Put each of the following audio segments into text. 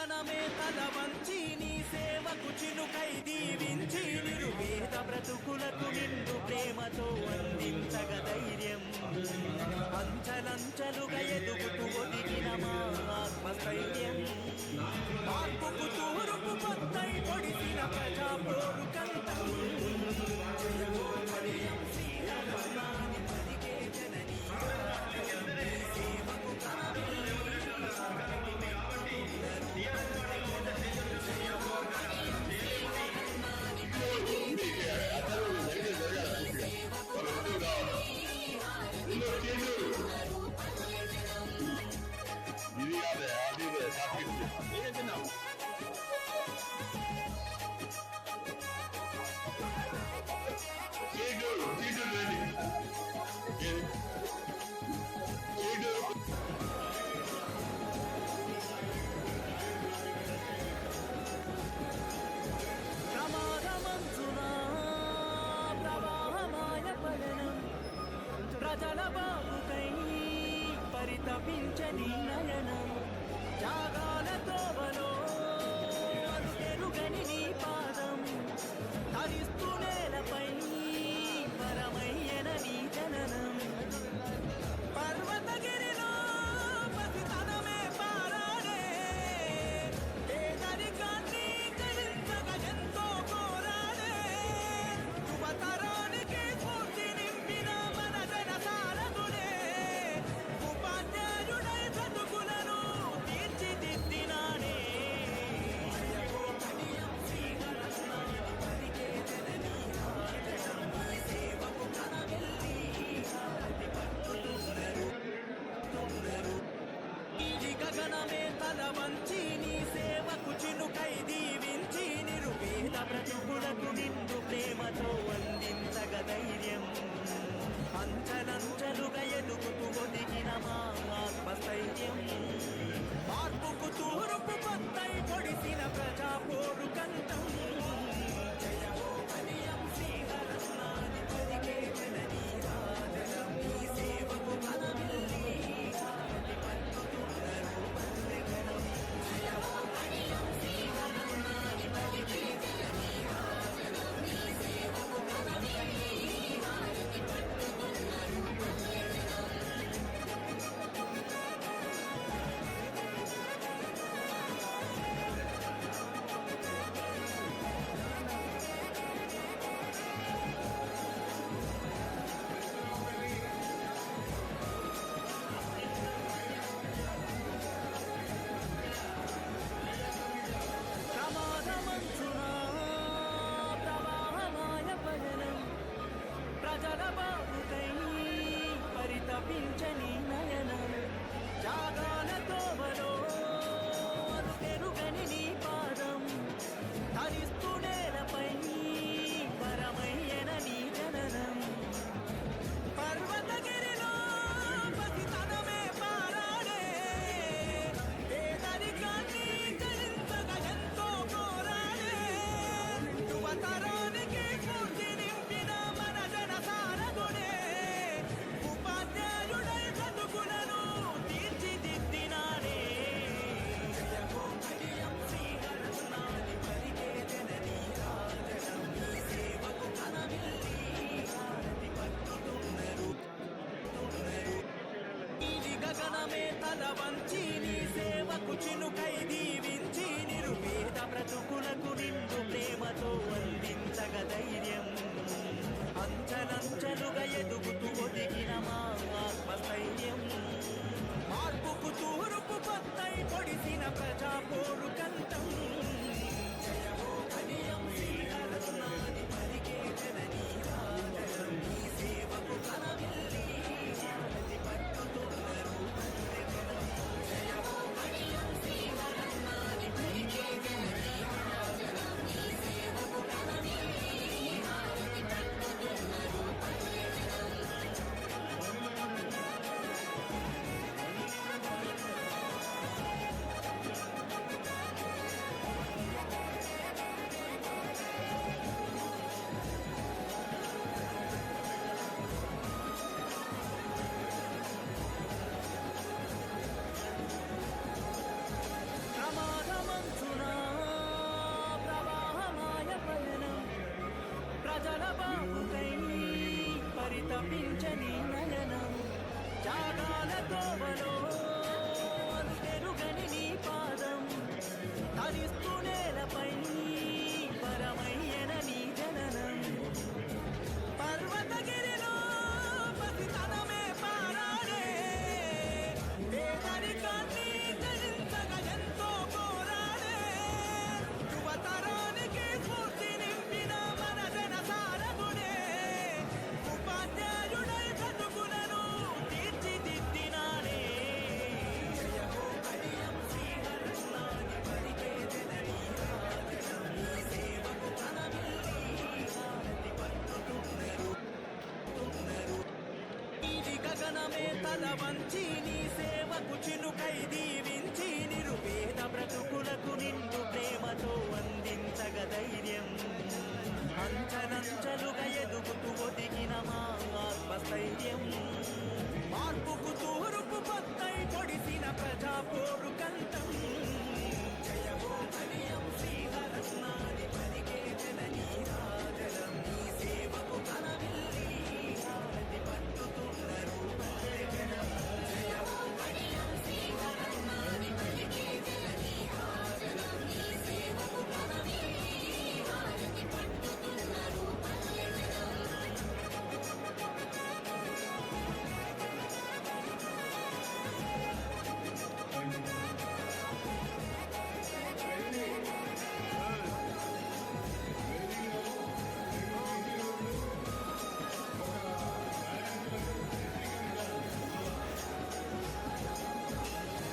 గగనమే తల వంచి నీ సేవకు చినుకై దీవించి నిరుపేద బ్రతుకులకు నిండు ప్రేమతో అందించగ ధైర్యం అంచలంచలుగా ఎదుగుతూ ఒదిగిన మా ఆత్మస్థైర్యం మార్పుకు తూరుపు కొత్తై పొడిసిన ప్రజా పోరు కంఠం శ్రీరామాని పలికే జననీ సేవకు ప్రజల బాబుకై పరితపించని నయనం జాగాల తోవలో అరుగని నీ పాదం ధరిస్తూ నేలపై పరమయ్యన నీ జననం పర్వతగిరిలో పసితనమే పారాడే పేదరికాన్ని జయించగా ఎంతో పోరాడే యువతరానికి స్ఫూర్తి నింపిన మన జన సారథుడే ఉపాధ్యాయుడై బ్రతుకులను తీర్చిదిద్దినాడే గగనమే తల వంచి నీ సేవకు చినుకై దీవించి నిరుపేద బ్రతుకులకు నిండు ప్రేమతో అందించగ ధైర్యం అంచలంచలుగా ఎదుగుతూ ఒదిగిన మా ఆత్మస్థైర్యం మార్పుకు తూరుపు కొత్తై పొడిసిన ప్రజా పోరు కంఠం జయమో కనియం శ్రీహరస్నాని పలికే జననీ రాజనం నీ సేవకు కనమిల్లి ప్రజల బాబుకై పరితపించని నయనం జాగాల తోవలో అరుగని నీ పాదం ధరిస్తూ నేలపై పరమయ్యన నీ జననం పర్వతగిరిలో పసితనమే పారాడే పేదరికాన్ని జయించగా ఎంతో పోరాడే యువతరానికి స్ఫూర్తి నింపిన మన జన సారథుడే ఉపాధ్యాయుడై బ్రతుకులను తీర్చిదిద్దినాడే జయమో కడియం శ్రీహరస్నాని పలికే జననీ రాజనం నీ సేవకు కనమిల్లి హారతి పట్టుతున్నారు ఇది గగనమే తల వంచి నీ సేవకు చినుకై దీవించి నిరుపేద బ్రతుకులకు నిండు ప్రేమతో అందించగ ధైర్యం అంచలంచలుగా ఎదుగుతూ ఒదిగిన మా ఆత్మస్థైర్యం మార్పుకు తూరుపు కొత్తై పొడిసిన ప్రజా పోరు కంఠం జయమో కనియం శ్రీహరస్నాని పలికే జననీ రాజనం నీ సేవకు కనమిల్లి హారతి పట్టుతున్నారు జయమో కనియం శ్రీహరస్నాని పలికే జననీ రాజనం నీ సేవకు కనమిల్లి హారతి పట్టుతున్నారు పరితపించని నయనం త్యాగాల తోవలో అలుపెరుగని నీ పాదం తరిస్తూ నేలపై పరమయ్యన నీ జననం పర్వతగిరిలో పసితనమే పారాడే పేదరికాన్ని జయించగా ఎంతో పోరాడే యువతరానికి స్ఫూర్తి నింపిన మన జన సారథుడే ఉపాధ్యాయుడై బ్రతుకులను తీర్చిదిద్దినాడే జయ హో కడియం శ్రీహరస్నాని పలికే జననీ రాజనం నీ సేవకు కనమిల్లి హారతి పట్టుతున్నరు ఇది గగనమే తల వంచి నీ సేవకు చినుకై దీవించి నిరుపేద బ్రతుకులకు నిండు ప్రేమతో అందించగ ధైర్యం అంచలంచలుగా ఎదుగుతూ ఒదిగిన మా ఆత్మస్థైర్యం మార్పుకు తూర్పు పొత్తై పొడిసిన ప్రజా పోరు కంఠం జయ హో కడియం శ్రీహరస్నాని పలికే జననీ రాజనం నీ సేవకు కనమిల్లి హారతి పట్టుతున్నరు పల్లెజనం జయ హో కడియం శ్రీహరస్నాని పలికే జననీ రాజనం నీ సేవకు కనమిల్లి హారతి పట్టుతున్నరు పల్లెజనం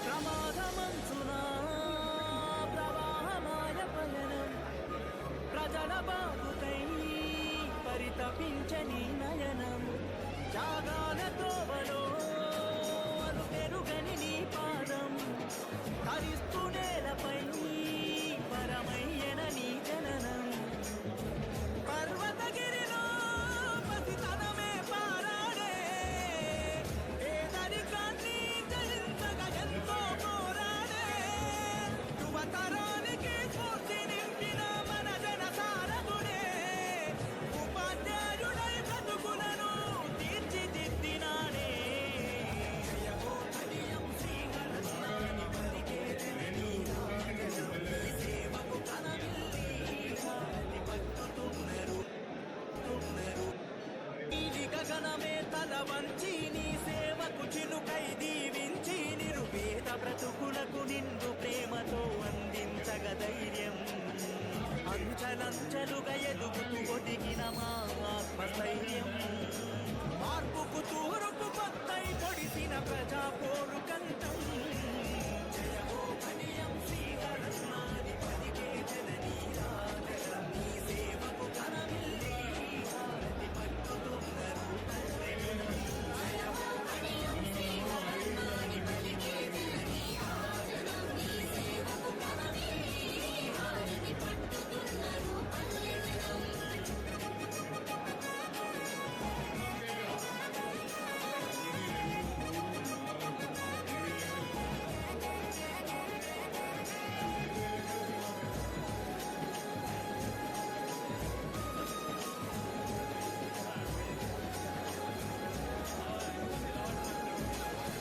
ప్రమాదమంచునా ప్రవాహమాయ పయనం ప్రజల బాబుకై పరితపించని నయనం త్యాగాల తోవలో అలుపెరుగని నీ పాదం తరిస్తూ నేలపై పరమయ్యన నీ జననం పర్వతగిరిలో పసితనమే పారాడే పేదరికాన్ని జయించగా ఎంతో పోరాడే యువతరానికి స్ఫూర్తి నింపిన మన జన సారథుడే ఉపాధ్యాయుడై బ్రతుకులను తీర్చిదిద్దినాడే జయ హో కడియం శ్రీహరస్నాని పలికే జననీ రాజనం నీ సేవకు కనమిల్లి హారతి పట్టుతున్నరు ఇది గగనమే తల వంచి నీ సేవకు చినుకై దీవించి నిరుపేద బ్రతుకులకు నిండు ప్రేమతో అందించగ ధైర్యం అంచలంచలుగా ఎదుగుతూ ఒదిగిన మా ఆత్మస్థైర్యం మార్పుకు తూర్పు పొత్తై పొడిసిన ప్రజా పోరు కంఠం జయ హో కడియం శ్రీహరస్నాని పలికే జననీ రాజనం నీ సేవకు కనమిల్లి హారతి పట్టుతున్నరు పల్లెజనం జయ హో కడియం శ్రీహరస్నాని పలికే జననీ రాజనం నీ సేవకు కనమిల్లి హారతి పట్టుతున్నరు పల్లెజనం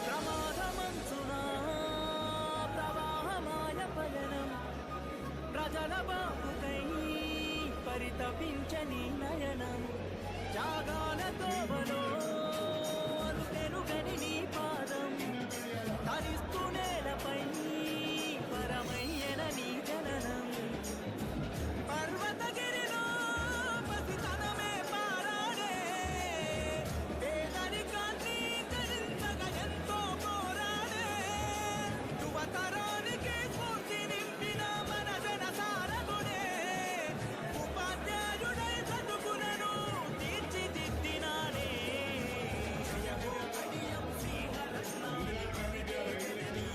ప్రమాదమంచునా ప్రవాహమాయ పయనం ప్రజల బాబుకై పరితపించని నయనం త్యాగాల తోవలో అలుపెరుగని నీ పాదం తరిస్తూ నేలపై పరమయ్యన నీ జననం పర్వతగిరిలో పసితనమే పారాడే పేదరికాన్ని జయించగా ఎంతో పోరాడే యువతరానికి స్ఫూర్తి నింపిన మన జన సారథుడే ఉపాధ్యాయుడై బ్రతుకులను తీర్చిదిద్దినాడే జయ హో కడియం శ్రీహరస్నాని పలికే జననీ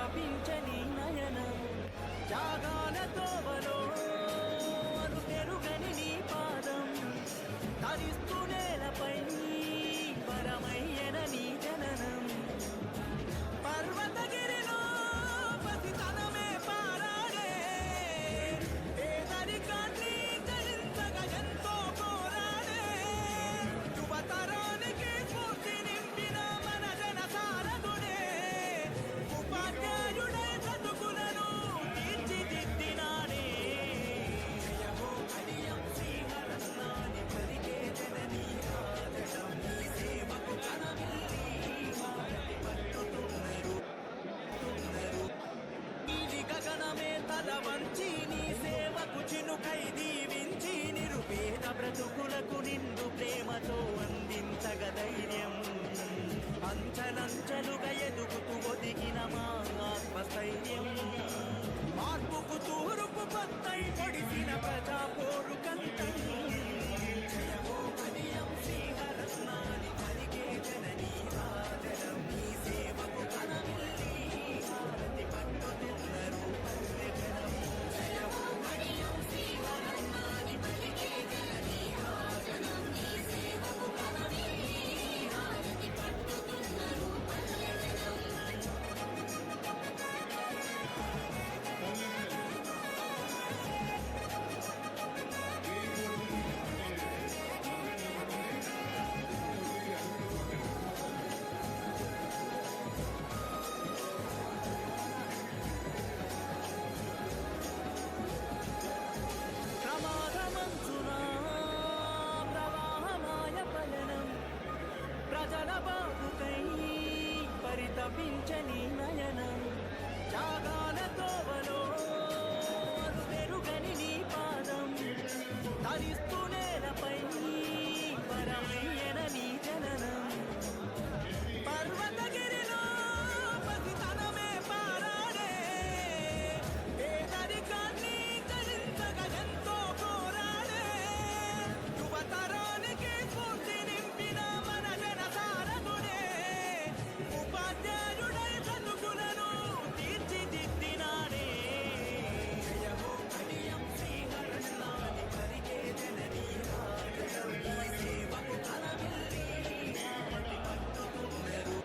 పరితపించని నయనం జాగాల తోవలో అను పెరుగని నీ పాదం తరిస్తూ నేలపై పరమయ్యన నీ జననం పర్వతగిరిలో పసితనమే పారాడే పేదరికాన్ని జయించగా ఎంతో పోరాడే యువతరానికి స్ఫూర్తి నింపిన మన జన సారథుడే ఉపాధ్యాయుడై చదువులను తీర్చిదిద్దినాడే జయమో కడియం శ్రీహరస్నాని పలికే జననీ ఆదరం నీ సేవకు కనమిల్లి హారతి పట్టుతున్నారు ఇది గగనమే తల వంచి నీ సేవకు చినుకై దీవించి నిరుపేద బ్రతుకులకు నిండు ప్రేమతో అందించగ ధైర్యం అంచలంచలుగా ఎదుగుతూ ఒదిగిన మా ఆత్మస్థైర్యం మార్పుకు తూర్పు పత్తై పొడిసిన ప్రజా పోరు కంటం జయమో కడియం శ్రీహరస్నాని పలికే జననీ ఆదరం నీ సేవకు కనమిల్లి హారతి పట్టుతున్నారు పల్లెజనం జయమో కడియం శ్రీహరస్నాని పలికే జననీ ఆదరం నీ సేవకు కనమిల్లి హారతి పట్టుతున్నారు పల్లెజనం ప్రమాదమంచునా ప్రవాహమాయ పయనం ప్రజల బాబుకై పరితపించని నయనం జాగాల తోవలో అను పెరుగని నీ పాదం తరిస్తూ నేలపై పరమయ్యన నీ జననం పర్వతగిరిలో పసితనమే పారాడే పేదరికాన్ని జయించగా ఎంతో పోరాడే యువతరానికి స్ఫూర్తి నింపిన మన జన సారథుడే ఉపాధ్యాయుడై చదువులను తీర్చిదిద్దినాడే జయమో కడియం శ్రీహరస్నాని పలికే జననీ ఆదరం నీ సేవకు కనమిల్లి హారతి పట్టుతున్నారు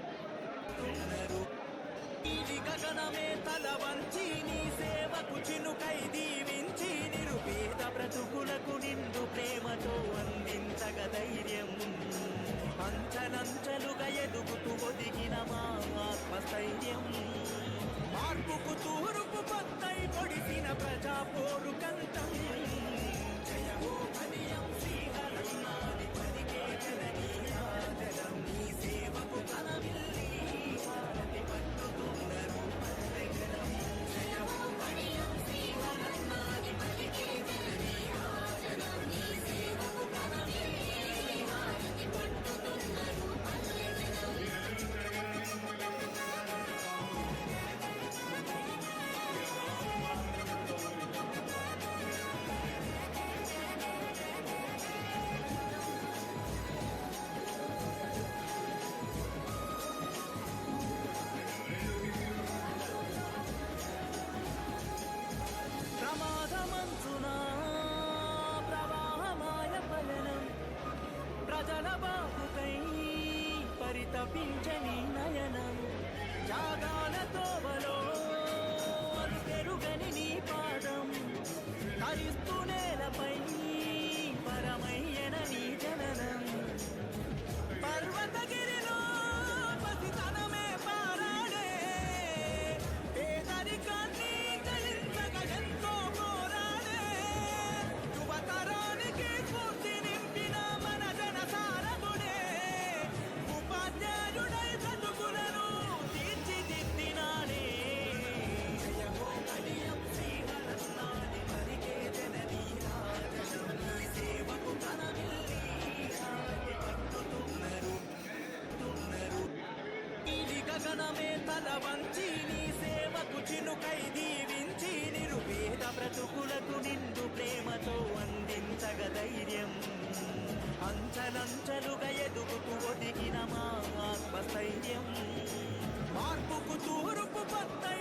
ఇది గగనమే తల వంచి నీ సేవకు చినుకై దీవించి నిరుపేద బ్రతుకులకు నిండు ప్రేమతో అందించగ ధైర్యం అంచలంచలుగా ఎదుగుతూ ఒదిగిన మా ఆత్మస్థైర్యం మార్పుకు తూర్పు పత్తై పొడిసిన ప్రజా పోరు కంటం జయమో కడియం శ్రీహరస్నాని పలికే జననీ ఆదరం నీ సేవకు కనమిల్లి హారతి పట్టుతున్నారు పల్లెజనం జయమో కడియం శ్రీహరస్నాని పలికే జననీ ఆదరం నీ సేవకు కనమిల్లి హారతి పట్టుతున్నారు పల్లెజనం ప్రమాదమంచునా ప్రవాహమాయ పయనం ప్రజల బాబుకై పరితపించని నయనం జాగాల తోవలో అను పెరుగని నీ పాదం తరిస్తూ నేలపై పరమయ్యన నీ జననం పర్వతగిరిలో పసితనమే పారాడే పేదరికాన్ని జయించగా ఎంతో పోరాడే యువతరానికి స్ఫూర్తి నింపిన మన జన సారథుడే ఉపాధ్యాయుడై చదువులను తీర్చిదిద్దినాడే జయమో కడియం శ్రీహరస్నాని పలికే జననీ ఆదరం నీ సేవకు కనమిల్లి హారతి పట్టుతున్నారు ఇది గగనమే తల వంచి నీ సేవకు చినుకై దీవించి నిరుపేద బ్రతుకులకు నిండు ప్రేమతో అందించగ ధైర్యం అంచలంచలుగా ఎదుగుతూ ఒదిగిన మా ఆత్మస్థైర్యం మార్పుకు తూర్పు పత్తై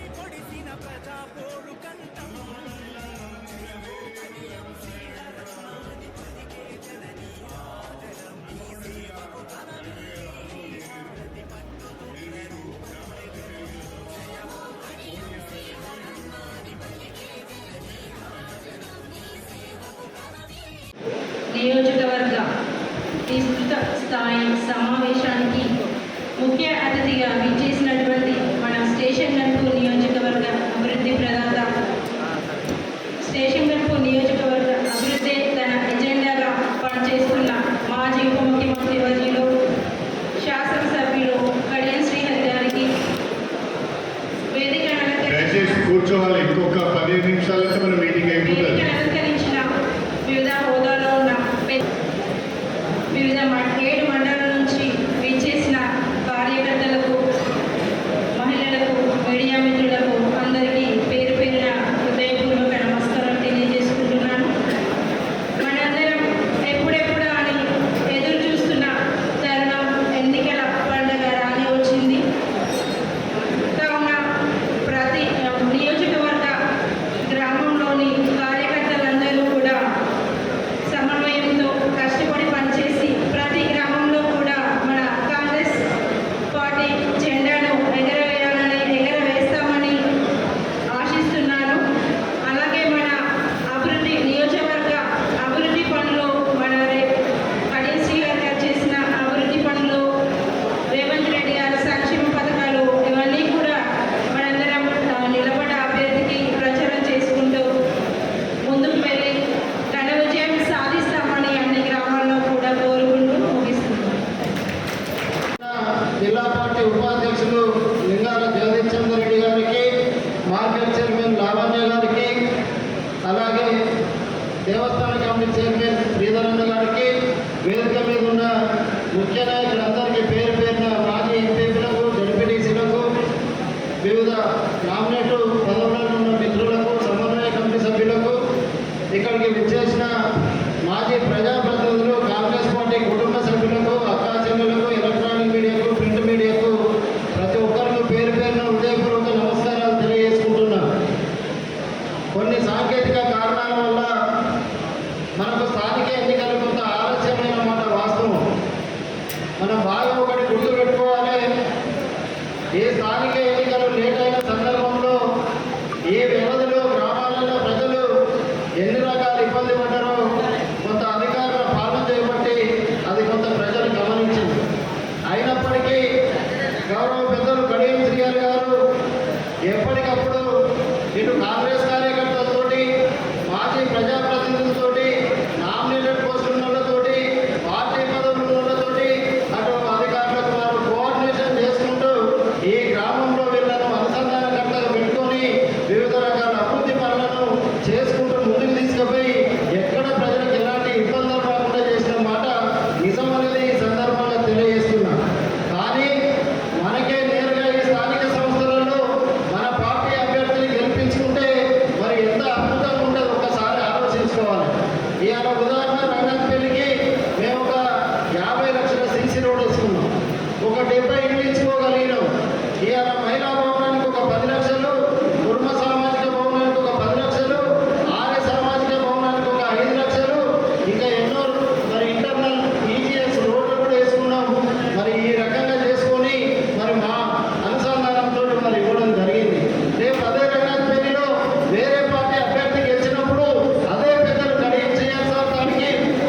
నియోజకవర్గ విస్తృత స్థాయి సమావేశానికి ముఖ్య అతిథిగా విచ్చేసినటువంటి మన స్టేషన్ గన్పూర్ నియోజకవర్గ అభివృద్ధి ప్రదాత, స్టేషన్ గన్పూర్ నియోజకవర్గ అభివృద్ధి తన ఎజెండాగా పనిచేస్తున్న మాజీ ఉప ముఖ్యమంత్రి వర్యులు శాసనసభ్యులు కడియం శ్రీహరి గారికి వేదిక కూర్చోవాలి. ఇంకొక 15 నిమిషాలతో మన మీటింగ్ అయిపోతుంది. అలంకరించిన వివిధ హోదాలో ఉన్న వివిధ 7 మండలాల నుంచి విచ్చేసిన కార్యకర్తలకు, మహిళలకు, మీడియా మిత్రులకు అందరికీ పేరు పేరున హృదయపూర్వక నమస్కారం తెలియజేసుకుంటున్నాను. మనందరం ఎప్పుడెప్పుడు అని ఎదురు చూస్తున్న తరుణం ఎన్నికల పండుగ రాని వచ్చింది. కావున ప్రతి నియోజకవర్గ గ్రామంలోని కార్యకర్తలందరూ కూడా సమన్వయంతో కష్టపడి పనిచేసి ప్రతి గ్రామంలో కూడా మన కాంగ్రెస్ పార్టీ జెండాను ఎగరవేస్తామని ఆశిస్తున్నాను. అలాగే మన అభివృద్ధి నియోజకవర్గ అభివృద్ధి పనులు, మన కడియం శ్రీహరి గారు చేసిన అభివృద్ధి పనులు, రేవంత్ రెడ్డి గారి సంక్షేమ పథకాలు, ఇవన్నీ కూడా మనందరం నిలబడ అభ్యర్థికి ప్రచారం చేసుకుంటూ ముందుకు వెళ్ళి ఘన విజయం సాధిస్తామని అన్ని గ్రామాల్లో కూడా కోరుకుంటూ ముగిస్తున్నాం. జిల్లా పార్టీ ఉపాధ్యక్షులు లింగాల జగదీష్ చంద్ర రెడ్డి గారికి, మార్కెట్ చైర్మన్ లావణ్య గారికి, అలాగే దేవస్థాన కమిటీ చైర్మన్ శ్రీధరన్న గారికి, వేదిక మీద ఉన్న ముఖ్య నాయకులందరికీ పేరు పేరున మాజీ ఎంపీలకు, జడ్పీటీసీలకు, వివిధ నామినేటు పదవులలో ఉన్న మిత్రులకు, సమన్వయ కమిటీ సభ్యులకు, ఇక్కడికి విచ్చేసిన మాజీ ప్రజాప్రతినిధులు, కాంగ్రెస్ పార్టీ కుటుంబ సభ్యులకు, అక్కా చెల్లెలకు, ఎలక్ట్రానిక్ మీడియాకు, ప్రింట్ మీడియాకు ప్రతి ఒక్కరికి పేరు పేరున హృదయపూర్వక నమస్కారాలు తెలియజేసుకుంటున్నాను. కొన్ని సాంకేతిక కారణాల వల్ల మనకు స్థానిక ఎన్నికలు కొంత ఆలస్యమైన మాట వాస్తవం. మనం బాగా ఒకటి గుర్తుపెట్టుకోవాలి. ఏ స్థానిక ఎన్నికలు లేట్ అయిన సందర్భంలో ఏ వ్యవధిలో గ్రామాలలో ప్రజలు ఎన్ని రకాల ఇబ్బంది పడ్డారో కొంత అధికారుల పాలన చేపట్టి అది కొంత ప్రజలు గమనించింది. అయినప్పటికీ గౌరవ పెద్దలు కడియం శ్రీహరి గారు ఎప్పటికప్పుడు ఇటు కాంగ్రెస్ కార్యకర్తలతోటి, మాజీ ప్రజాప్రతినిధులతోటి, నామినేటెడ్ పోస్టుల వాళ్ళతోటి, పార్టీ పదవుల వాళ్ళతోటి, అటు అధికారులకు వారు కోఆర్డినేషన్ చేసుకుంటూ ఈ గ్రామంలో వీళ్ళను అనుసంధానకర్తగా పెట్టుకొని వివిధ రకాల అభివృద్ధి పనులను చేసుకుంటూ ముందుకు తీసుకుపోయి ఎక్కడ ప్రజలకు ఎలాంటి ఇబ్బందులు రాకుండా చేసిన మాట నిజమనేది ఈ సందర్భంగా తెలియజేస్తున్నా. కానీ మనకే నేరుగా ఈ స్థానిక సంస్థలలో మన పార్టీ అభ్యర్థిని గెలిపించుకుంటే మరి ఎంత అద్భుతంగా ఉంటుందో ఒక్కసారి ఆలోచించుకోవాలి. ఇవాళ ఉదాహరణ రంగంపల్లికి మేము ఒక 50 లక్షల సీసీ రోడ్ వేసుకున్నాం, ఒక 70 ఇళ్ళు ఇచ్చుకోగలిగినాం. ఇవాళ మహిళా భవనానికి ఒక 10 లక్షలు, కుటుంబ సామాజిక భవనానికి ఒక 10 లక్షలు, ఆర్య సామాజిక భవనానికి ఒక 5 లక్షలు, ఇంకా ఎన్నో మరి ఇంటర్నల్ ఈజీఎస్ రోడ్లు కూడా వేసుకున్నాము. మరి ఈ రకంగా చేసుకొని మరి మా అనుసంధానంతో మరి ఇవ్వడం జరిగింది. రేపు అదే రంగంపల్లిలో వేరే పార్టీ అభ్యర్థి గెలిచినప్పుడు అదే పెద్దలు కడియం చేయాల్సి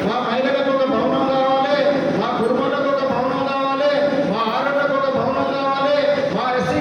మా మహిళలకు ఒక భవనం కావాలి, మా కుటుంబాలకు ఒక భవనం కావాలి, మా ఆడలకు ఒక భవనం కావాలి, మా ఎస్సీ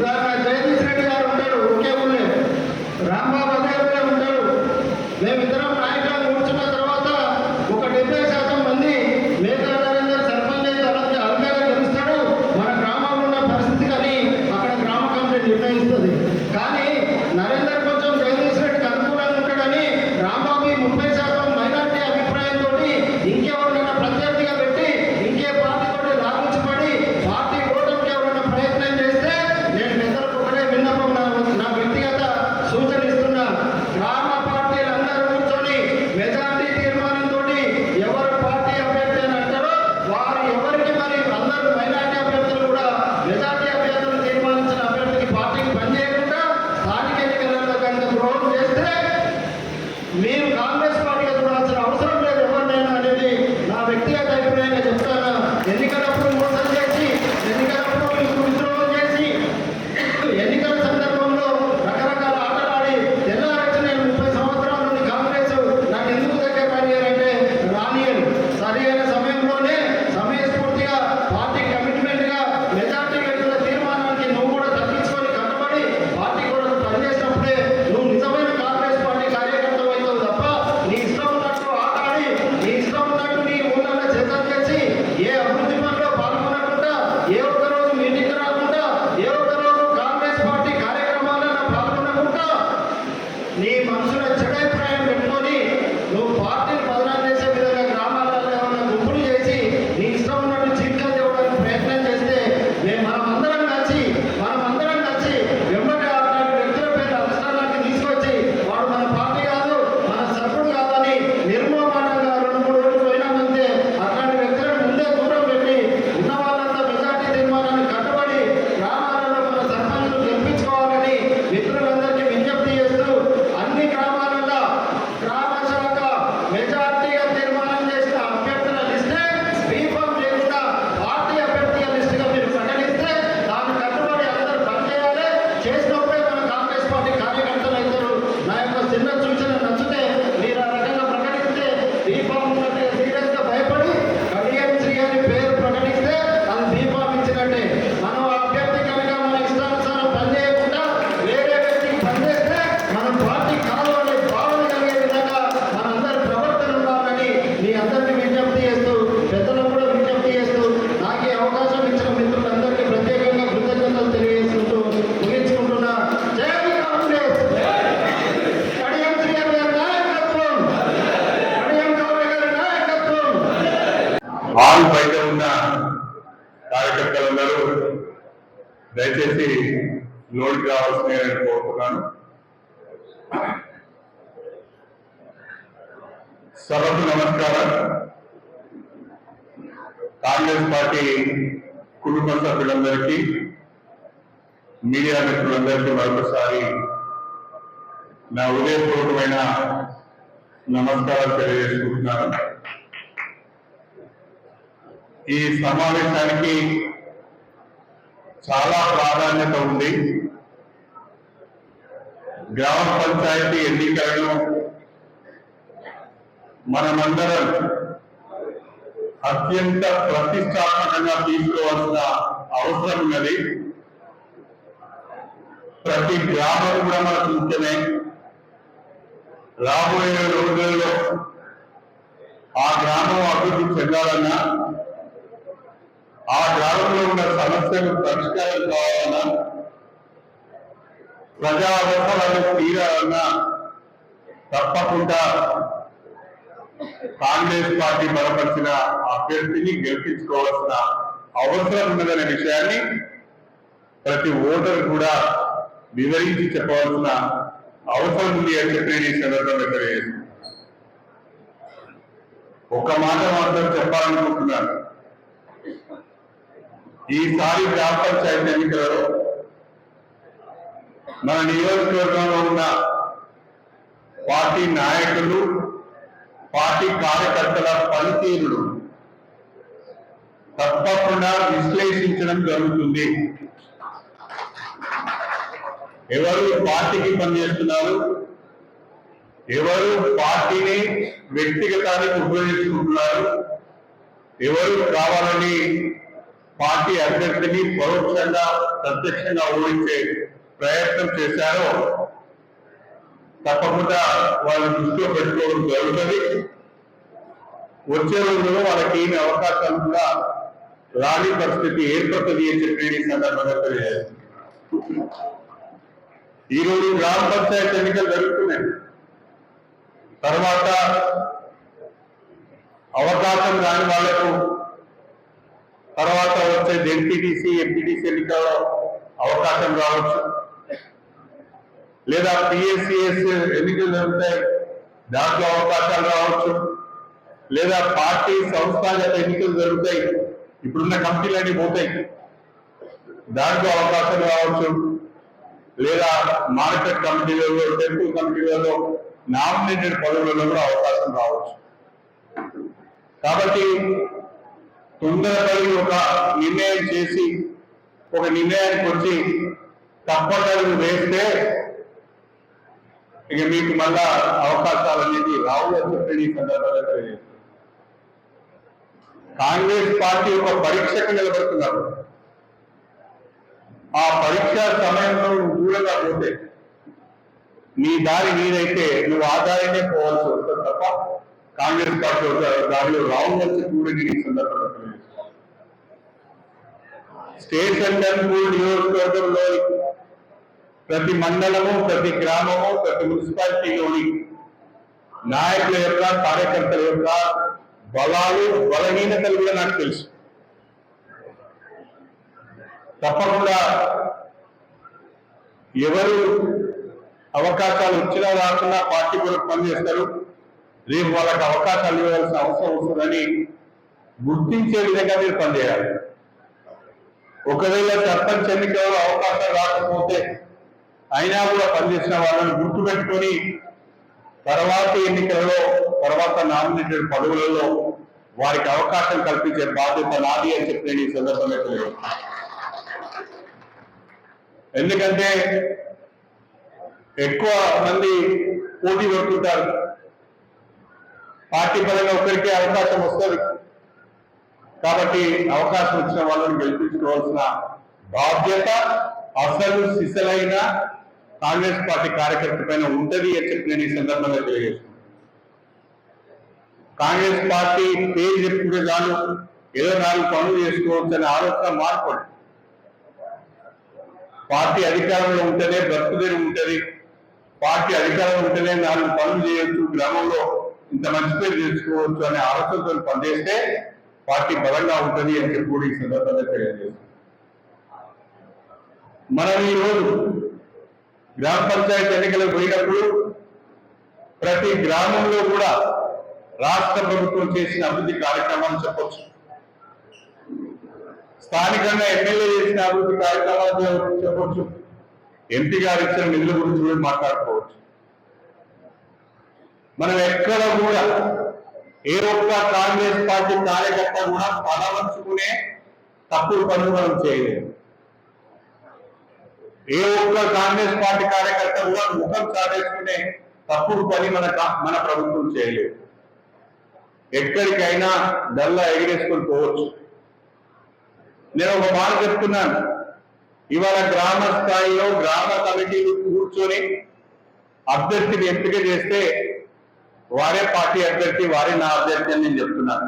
ఉదాహరణ జగదీష్ రెడ్డి గారు ఉంటాడు, ఒకే ఊళ్ళే. రాంబాబు అదే ఊళ్ళే ఉంటాడు. మేమిద్దరం నాయకులను కూర్చున్న తర్వాత ఒక 70% మంది మేఘా నరేందర్ సర్పంచ్ అయితే అలగా గెలుస్తాడు, మన గ్రామంలో ఉన్న పరిస్థితి కానీ అక్కడ గ్రామ కమిటీ నిర్ణయిస్తుంది. కానీ నరేందర్ కొంచెం జగదీష్ రెడ్డికి అనుకూలంగా ఉంటాడని రాంబాబు 30% మైనార్టీ అభిప్రాయంతో ఇంకెవరినైనా ప్రత్యర్థిగా పెట్టి ఇంకే పార్టీతో లాగించబడి పార్టీ ఓటమికి ఎవరైనా ప్రయత్నం చేస్తే నేను పెద్దలకు ఒకటే విన్నపం, నా వ్యక్తిగత సూచన ఇస్తున్నా. గ్రామ పార్టీలందరూ కూర్చొని మెజార్టీ తీర్మానంతో ఎవరు పార్టీ అభ్యర్థి అని అంటారో వారు ఎవరికి మరి అందరూ మైనార్టీ అభ్యర్థులు కూడా మెజార్టీ అభ్యర్థులు తీర్మానించిన అభ్యర్థికి పార్టీకి పనిచేయకుండా స్థానిక ఎన్నికలలో కనుక ద్రోహం చేస్తే మీరు కాంగ్రెస్ పార్టీగా చూడాల్సిన అవసరం లేదు ఎవరినైనా అనేది నా వ్యక్తిగత అభిప్రాయంగా చెప్తాను. ఎన్నికలప్పుడు మోసం చేసి, ఎన్నికలప్పుడు మీకు విద్రోహం చేసి, ఎన్నికల సందర్భంలో రకరకాల ఆటలాడి తెల్లారొచ్చి నేను 30 సంవత్సరాల నుండి కాంగ్రెస్ నాకు ఎందుకు దగ్గర రానియారంటే రానియరు. సరి అయిన సమయంలోనే సమయస్ఫూర్తిగా పార్టీ కమిట్మెంట్గా మెజార్టీ వ్యక్తుల తీర్మానానికి నువ్వు కూడా తగ్గించుకొని కట్టుబడి పార్టీ కూడా పనిచేసినప్పుడే నువ్వు నిజమైన కాంగ్రెస్ పార్టీ కార్యకర్త అవుతావు తప్ప నీ ఇష్టం ఉన్నట్టు ఆటాడి, నీ ఇష్టం ఉన్నట్టు నీ ఊళ్ళలో చేతం చేసి ఏ అభివృద్ధి పనిలో పాల్గొనకుండా, ఏ ఒక్క రోజు మీటింగ్ రాకుండా, ఏ ఒక్క రోజు కాంగ్రెస్ పార్టీ కార్యక్రమాలలో పాల్గొనకుండా నీ మనసులో చెడాభిప్రాయం పెట్టుకొని నువ్వు పార్టీని బదనాలు చేసే విధంగా గ్రామాలలో ఏమైనా గుంపులు చేసి నీ ఇష్టం ఉన్నట్టు చీట్కలు చేయడానికి ప్రయత్నం చేస్తే మనమందరం కలిసి వెంబడి అట్లాంటి వ్యక్తుల పేరు అవసరానికి తీసుకొచ్చి వాడు మన పార్టీ కాదు, మన సభ్యుడు కాదని నిర్మోహమాటంగా 2-3 రోజులు పోయినామంటే అట్లాంటి వ్యక్తులను ముందే దూరం పెట్టి ఉన్న వాళ్ళంతా మెజార్టీ తీర్మానాన్ని కట్టుబడి గ్రామాలలో మన సర్పంచులు గెలిపించుకోవాలని మిత్రులందరికీ విజ్ఞప్తి చేస్తూ అన్ని గ్రామాలలో గ్రామ శాఖ మెజార్టీగా తీర్మానం చేసిన అభ్యర్థుల లిస్టే బీఫామ్ లేకుండా పార్టీ అభ్యర్థుల లిస్టుగా మీరు ప్రకటిస్తే దాన్ని కట్టుబడి అందరూ పనిచేయాలి. చేసినప్పుడే మన కాంగ్రెస్ పార్టీ కార్యకర్తలు అవుతారు. నా యొక్క చిన్న సూచన నచ్చితే మీరు ఆ రకంగా ప్రకటిస్తే బీఫామ్ ఉన్నట్టుగా సీరియస్గా భయపడి కడియం శ్రీ అని పేరు ప్రకటిస్తే అది బీఫామ్ ఇచ్చినట్టే. మనం ఆ అభ్యర్థి కనుక మన ఇష్టానుసారం పనిచేయకుండా వేరే వ్యక్తికి పనిచేస్తే మనం పార్టీ కాదు అనే భావన కలిగే విధంగా మనందరి ప్రవర్తన ఉండాలని మీ అందరికీ విజ్ఞప్తి చేస్తూ, పెద్దలకు కూడా విజ్ఞప్తి చేస్తూ, నాకు ఈ అవకాశం ఇచ్చిన మిత్రులందరికీ ప్రత్యేకంగా కృతజ్ఞతలు తెలియజేసుకుంటూ ముగించుకుంటున్నా. జై కాంగ్రెస్! కడియం శ్రీ గారి నాయకత్వం, కడియం కావ్య గారి నాయకత్వం. హాల్ బయట ఉన్న కార్యకర్తలందరూ దయచేసి లోడ్ కావాల్సిన కోరుతున్నాను. సభకు నమస్కారం. కాంగ్రెస్ పార్టీ కుటుంబ సభ్యులందరికీ, మీడియా మిత్రులందరికీ మరొకసారి నా హృదయపూర్వకమైన నమస్కారాలు తెలియజేసుకుంటున్నాను. ఈ సమావేశానికి చాలా ప్రాధాన్యత ఉంది. గ్రామ పంచాయతీ ఎన్నికలను మనమందరం అత్యంత ప్రతిష్టాత్మకంగా తీసుకోవాల్సిన అవసరం ఉన్నది. ప్రతి గ్రామం కూడా మనకు ముఖ్యమే. రాబోయే రోజుల్లో ఆ గ్రామం అభివృద్ధి చెందాలన్నా, ఆ గ్రామంలో ఉన్న సమస్యలు పరిష్కారం కావాలన్నా, ప్రజా అవసరాలు తీరాలన్నా తప్పకుండా కాంగ్రెస్ పార్టీ బలపరిచిన అభ్యర్థిని గెలిపించుకోవాల్సిన అవసరం ఉన్నదనే విషయాన్ని ప్రతి ఓటరు కూడా వివరించి చెప్పవలసిన అవసరం ఉంది అని చెప్పి నేను ఈ సందర్భంగా తెలియజేస్తున్నాను. ఒక మాట మాత్రం చెప్పాలనుకుంటున్నాను. ఈసారి గ్రామ పంచాయతీ ఎన్నికలలో మన నియోజకవర్గంలో ఉన్న పార్టీ నాయకులు, పార్టీ కార్యకర్తల పనితీరును తప్పకుండా విశ్లేషించడం జరుగుతుంది. ఎవరు పార్టీకి పనిచేస్తున్నారు, ఎవరు పార్టీని వ్యక్తిగతానికి ఉపయోగించుకుంటున్నారు, ఎవరు కావాలని పార్టీ అభ్యర్థిని పరోక్షంగా ప్రత్యక్షంగా ఓడించే ప్రయత్నం చేశారో తప్పకుండా వాళ్ళ దృష్టిలో పెట్టుకోవడం జరుగుతుంది. వచ్చే రోజుల్లో వాళ్ళకి ఏమి అవకాశాలు కూడా రాని పరిస్థితి ఏర్పడుతుంది అని చెప్పి ఈ సందర్భంగా తెలియజేస్తుంది. ఈరోజు గ్రామ పంచాయతీ ఎన్నికలు జరుగుతున్నాయి. తర్వాత అవకాశం రాని వాళ్లకు తర్వాత వచ్చే జెడ్పీటీసీ ఎంపీటీసీ ఎన్నికల్లో అవకాశం రావచ్చు, లేదా పిఎస్సిఎస్ ఎన్నికలు జరుగుతాయి దాంట్లో అవకాశాలు రావచ్చు, లేదా పార్టీ సంస్థాగత ఎన్నికలు జరుగుతాయి ఇప్పుడున్న కమిటీలన్నీ పోతాయి దాంట్లో అవకాశం రావచ్చు, లేదా మార్కెట్ కమిటీలలో టెంపుల్ కమిటీలలో నామినేటెడ్ పదవులలో కూడా అవకాశం రావచ్చు. కాబట్టి తొందరపడి ఒక నిర్ణయం చేసి ఒక నిర్ణయానికి వచ్చి తప్పటడుగు వేస్తే ఇక మీకు మళ్ళా అవకాశాలు అనేది రావు అని చెప్పి ఈ సందర్భంగా తెలియజేస్తారు. కాంగ్రెస్ పార్టీ ఒక పరీక్షకు నిలబడుతున్నారు. ఆ పరీక్ష సమయంలో నువ్వు దూరంగా పోతే నీ దారి నీదైతే నువ్వు ఆ దారినే పోవాల్సి వస్తుంది తప్ప కాంగ్రెస్ పార్టీ దారిలో రావాల్సి కూడా ఈ సందర్భంగా తెలియజేస్తారు. స్టేషన్ నియోజకవర్గంలో ప్రతి మండలము, ప్రతి గ్రామము, ప్రతి మున్సిపాలిటీలోని నాయకుల యొక్క కార్యకర్తల యొక్క బలాలు బలహీనతలు కూడా నాకు తెలుసు. తప్పకుండా ఎవరు అవకాశాలు వచ్చినా రాకుండా పార్టీ కొరకు పనిచేస్తారు, రేపు వాళ్ళకి అవకాశాలు ఇవ్వాల్సిన అవసరం వస్తుందని గుర్తించే విధంగా మీరు పనిచేయాలి. ఒకవేళ సర్పంచ్ ఎన్నికల్లో అవకాశం రాకపోతే అయినా కూడా పనిచేసిన వాళ్ళని గుర్తుపెట్టుకొని తర్వాత ఎన్నికలలో తర్వాత నామినేటెడ్ పదవులలో వారికి అవకాశం కల్పించే బాధ్యత నాది అని చెప్పి నేను ఈ సందర్భంగా తెలియదు. ఎందుకంటే ఎక్కువ మంది పోటీ పడుతుంటారు, పార్టీ పరంగా ఒకరికే అవకాశం వస్తుంది కాబట్టి అవకాశం వచ్చిన వాళ్ళని గెలిపించుకోవాల్సిన బాధ్యత అసలు సిసలైన కాంగ్రెస్ పార్టీ కార్యకర్త పైన ఉంటది అని చెప్పి నేను ఈ సందర్భంగా తెలియజేస్తున్నాను. కాంగ్రెస్ పార్టీ పేరు చెప్పుకుంటే చాలు ఏదో 4 పనులు చేసుకోవచ్చు అనే ఆలోచన మార్పండి. పార్టీ అధికారంలో ఉంటేనే బ్రతుకుదేరు ఉంటుంది, పార్టీ అధికారంలో ఉంటేనే 4 పనులు చేయొచ్చు, గ్రామంలో ఇంత మంచి పేరు తెచ్చుకోవచ్చు అనే ఆలోచనతో పనిచేస్తే పార్టీ బలంగా ఉంటుంది అని చెప్పి కూడా ఈ సందర్భంగా తెలియజేస్తుంది. మనం ఈరోజు గ్రామ పంచాయతీ ఎన్నికలకు పోయినప్పుడు ప్రతి గ్రామంలో కూడా రాష్ట్ర ప్రభుత్వం చేసిన అభివృద్ధి కార్యక్రమాలు చెప్పొచ్చు, స్థానికంగా ఎమ్మెల్యే చేసిన అభివృద్ధి కార్యక్రమాలు చెప్పొచ్చు, ఎంపీ గారు ఇచ్చిన నిధుల గురించి కూడా మాట్లాడుకోవచ్చు. మనం ఎక్కడ కూడా ఏ ఒక్క కాంగ్రెస్ పార్టీ కార్యకర్త కూడా తలవంచుకునే తప్పుడు పనులు మనం చేయలేదు. ఏ ఒక్క కాంగ్రెస్ పార్టీ కార్యకర్త కూడా ముఖం చాటేసుకునే తప్పుడు పని మన ప్రభుత్వం చేయలేదు. ఎక్కడికైనా డల్లా ఎగిరేసుకొని పోవచ్చు. నేను ఒక మాట చెప్తున్నాను, ఇవాళ గ్రామ స్థాయిలో గ్రామ కమిటీలు కూర్చొని అభ్యర్థిని ఎంపిక చేస్తే వారే పార్టీ అభ్యర్థి, వారే నా అభ్యర్థి అని నేను చెప్తున్నాను.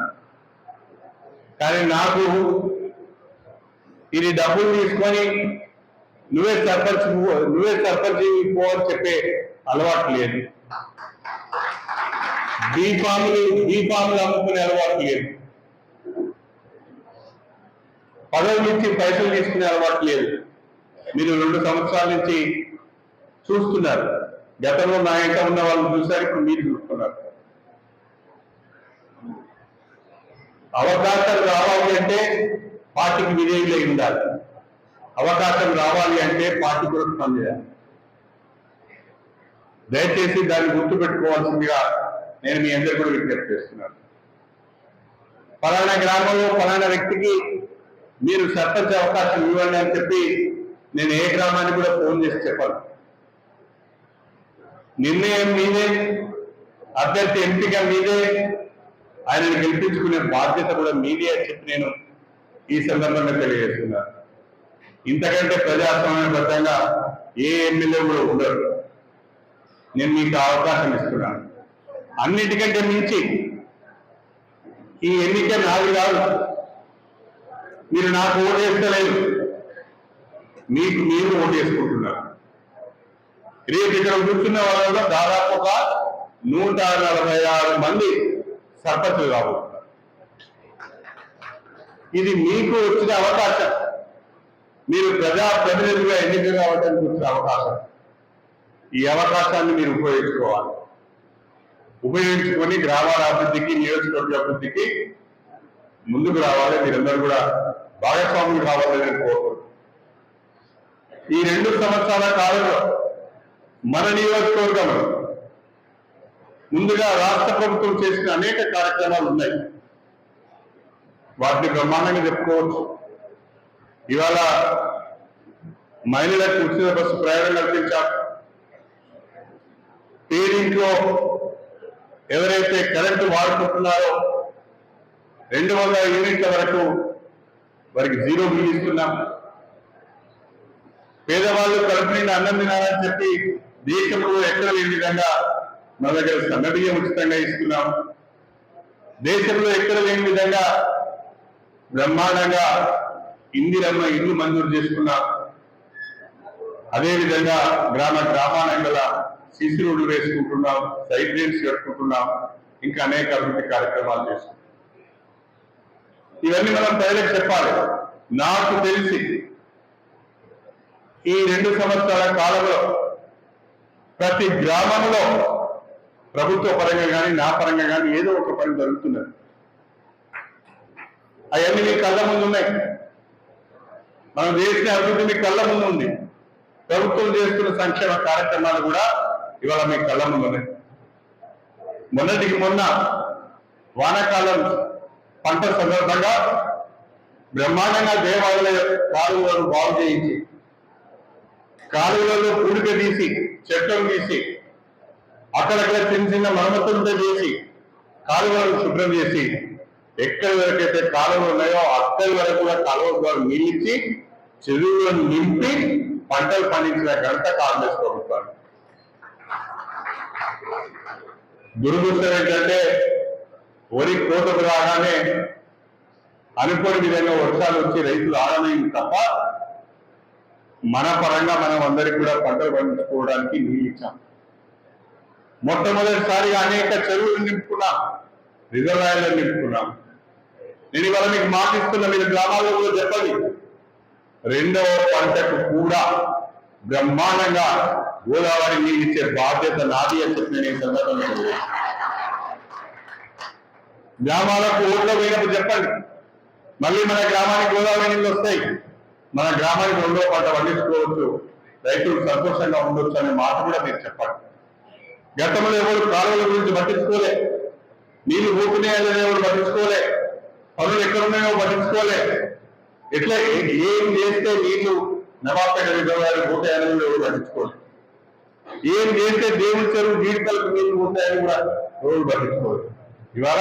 కానీ నాకు ఇది డబ్బులు తీసుకొని నువ్వే సర్పంచ్ పో అని చెప్పే అలవాటు లేదు, దీపాములు అమ్ముకునే అలవాటు లేదు, పదవుల నుంచి పైసలు తీసుకునే అలవాటు లేదు. మీరు 2 సంవత్సరాల నుంచి చూస్తున్నారు. గతంలో నా ఇంట ఉన్న వాళ్ళు చూశారు, ఇప్పుడు మీరు చూస్తున్నారు. అవకాశం రావాలి అంటే పార్టీకి విధేయులై ఉండాలి, అవకాశం రావాలి అంటే పార్టీ కొరకు పనిచేయాలి. దయచేసి దాన్ని గుర్తుపెట్టుకోవాల్సిందిగా నేను మీ అందరికీ కూడా విజ్ఞప్తి చేస్తున్నాను. ఫలానా గ్రామంలో ఫలానా వ్యక్తికి మీరు సర్పంచ్ అవకాశం ఇవ్వండి అని చెప్పి నేను ఏ గ్రామానికి కూడా ఫోన్ చేసి చెప్పాను. నిర్ణయం మీదే, అభ్యర్థి ఎంపిక మీదే, ఆయనను గెలిపించుకునే బాధ్యత కూడా మీదే అని చెప్పి నేను ఈ సందర్భంగా తెలియజేస్తున్నారు. ఇంతకంటే ప్రజాస్వామ్యబద్ధంగా ఏ ఎమ్మెల్యే కూడా ఉండరు. నేను మీకు అవకాశం ఇస్తున్నాను. అన్నిటికంటే మించి ఈ ఎన్నిక నాది కాదు. మీరు నాకు ఓటు వేస్తలేదు, మీకు మీరు ఓటు వేసుకుంటున్నారు. రేపు ఇక్కడ కూర్చున్న వాళ్ళలో దాదాపు ఒక 146 మంది సర్పంచులు కాబోతున్నారు. ఇది మీకు వచ్చిన అవకాశం. మీరు ప్రజాప్రతినిధులుగా ఎన్నిక కావడానికి వచ్చిన అవకాశం. ఈ అవకాశాన్ని మీరు ఉపయోగించుకోవాలి. ఉపయోగించుకొని గ్రామాల అభివృద్ధికి, నియోజకవర్గ అభివృద్ధికి ముందుకు రావాలి. మీరందరూ కూడా భాగస్వాములు కావాలని నేను కోరుకుంటున్నాను. ఈ 2 సంవత్సరాల కాలంలో మన నియోజకవర్గంలో ముందుగా రాష్ట్ర ప్రభుత్వం చేసిన అనేక కార్యక్రమాలు ఉన్నాయి. వాటిని బ్రహ్మాండంగా చెప్పుకోవచ్చు. ఇవాళ మహిళలకు ఉచిత బస్సు ప్రయాణం కల్పించారు. పేరింట్లో ఎవరైతే కరెంటు వాడుకుంటున్నారో 200 యూనిట్ల వరకు వారికి 0 బిల్ ఇస్తున్నాం. పేదవాళ్ళు కడుపు నిండా అన్నం తినాలని చెప్పి దేశంలో ఎక్కడ లేని విధంగా మన దగ్గర సన్నబియ్యం ఉచితంగా ఇస్తున్నాం. దేశంలో ఎక్కడ లేని విధంగా బ్రహ్మాండంగా ఇందిరమ్మ ఇల్లు మంజూరు చేసుకున్నాం. అదేవిధంగా గ్రామాన గల సిసి రోడ్లు వేసుకుంటున్నాం, సైడ్ డ్రైన్స్ కట్టుకుంటున్నాం, ఇంకా అనేక అభివృద్ధి కార్యక్రమాలు చేసుకుంటున్నాం. ఇవన్నీ మనం ప్రజలకు చెప్పాలి. నాకు తెలిసి ఈ 2 సంవత్సరాల కాలంలో ప్రతి గ్రామంలో ప్రభుత్వ పరంగా కానీ నా పరంగా కానీ ఏదో ఒక పని జరుగుతున్నది. అవన్నీ మీ కళ్ళ ముందు ఉన్నాయి. మనం చేసిన అభివృద్ధి మీ కళ్ళ ముందు ఉంది. ప్రభుత్వం చేస్తున్న సంక్షేమ కార్యక్రమాలు కూడా ఇవాళ మీ కళ్ళ ముందు ఉన్నాయి. మొన్నటికి మొన్న వానాకాలం పంట సందర్భంగా బ్రహ్మాండంగా దేవాలయ కాలువలను బాగు చేయించి, కాలువలలో పూడిక తీసి, చెట్లను తీసి, అక్కడక్కడ చిన్న చిన్న మరమ్మతులతో చేసి, కాలువలను శుభ్రం చేసి, ఎక్కడి వరకైతే కాలువలు ఉన్నాయో అక్కడి వరకు కూడా కాలువ ద్వారా నీళ్ళిచ్చి చెరువులను నింపి పంటలు పండించిన ఘనత కాంగ్రెస్ ప్రభుత్వాలు. దురదృష్టం ఏంటంటే వరి కోతకు రాగానే అనుకోని విధంగా వర్షాలు వచ్చి రైతులు ఆడమైంది తప్ప మన పరంగా మనం అందరికి కూడా పంటలు పండించుకోవడానికి నీళ్ళు ఇచ్చాం. మొట్టమొదటిసారిగా అనేక చెరువులు నింపుకున్నాం, రిజర్వాయర్లను నింపుకున్నాం. నేను ఇవాళ మీకు మాటిస్తున్నా, మీరు గ్రామాల్లో కూడా చెప్పండి, 2వ పంటకు కూడా బ్రహ్మాండంగా గోదావరి నీళ్ళు ఇచ్చే బాధ్యత నాది అని చెప్పి నేను ఈ సందర్భంగా గ్రామాలకు ఓట్ల పోయినప్పుడు చెప్పండి, మళ్ళీ మన గ్రామానికి గోదావరి నీళ్ళు వస్తాయి, మన గ్రామానికి 2వ పంట పండించుకోవచ్చు, రైతులు సంతోషంగా ఉండొచ్చు అనే మాట కూడా మీరు చెప్పండి. గతంలో ఎవరు కాలువల గురించి పట్టించుకోలే, నీళ్లు పోతున్నాయని ఎవరు పట్టించుకోలే, పనులు ఎక్కడున్నాయో పట్టించుకోలే. ఎట్లా ఏం చేస్తే నీళ్లు నవాపేట రిజర్వాయర్ పోతాయని ఎవరు పట్టించుకోలేదు. ఏం చేస్తే దేవుడి చెరువు జీడికలకు నీళ్లు పోతాయని కూడా ఎవరు పట్టించుకోలేదు. ఇవాళ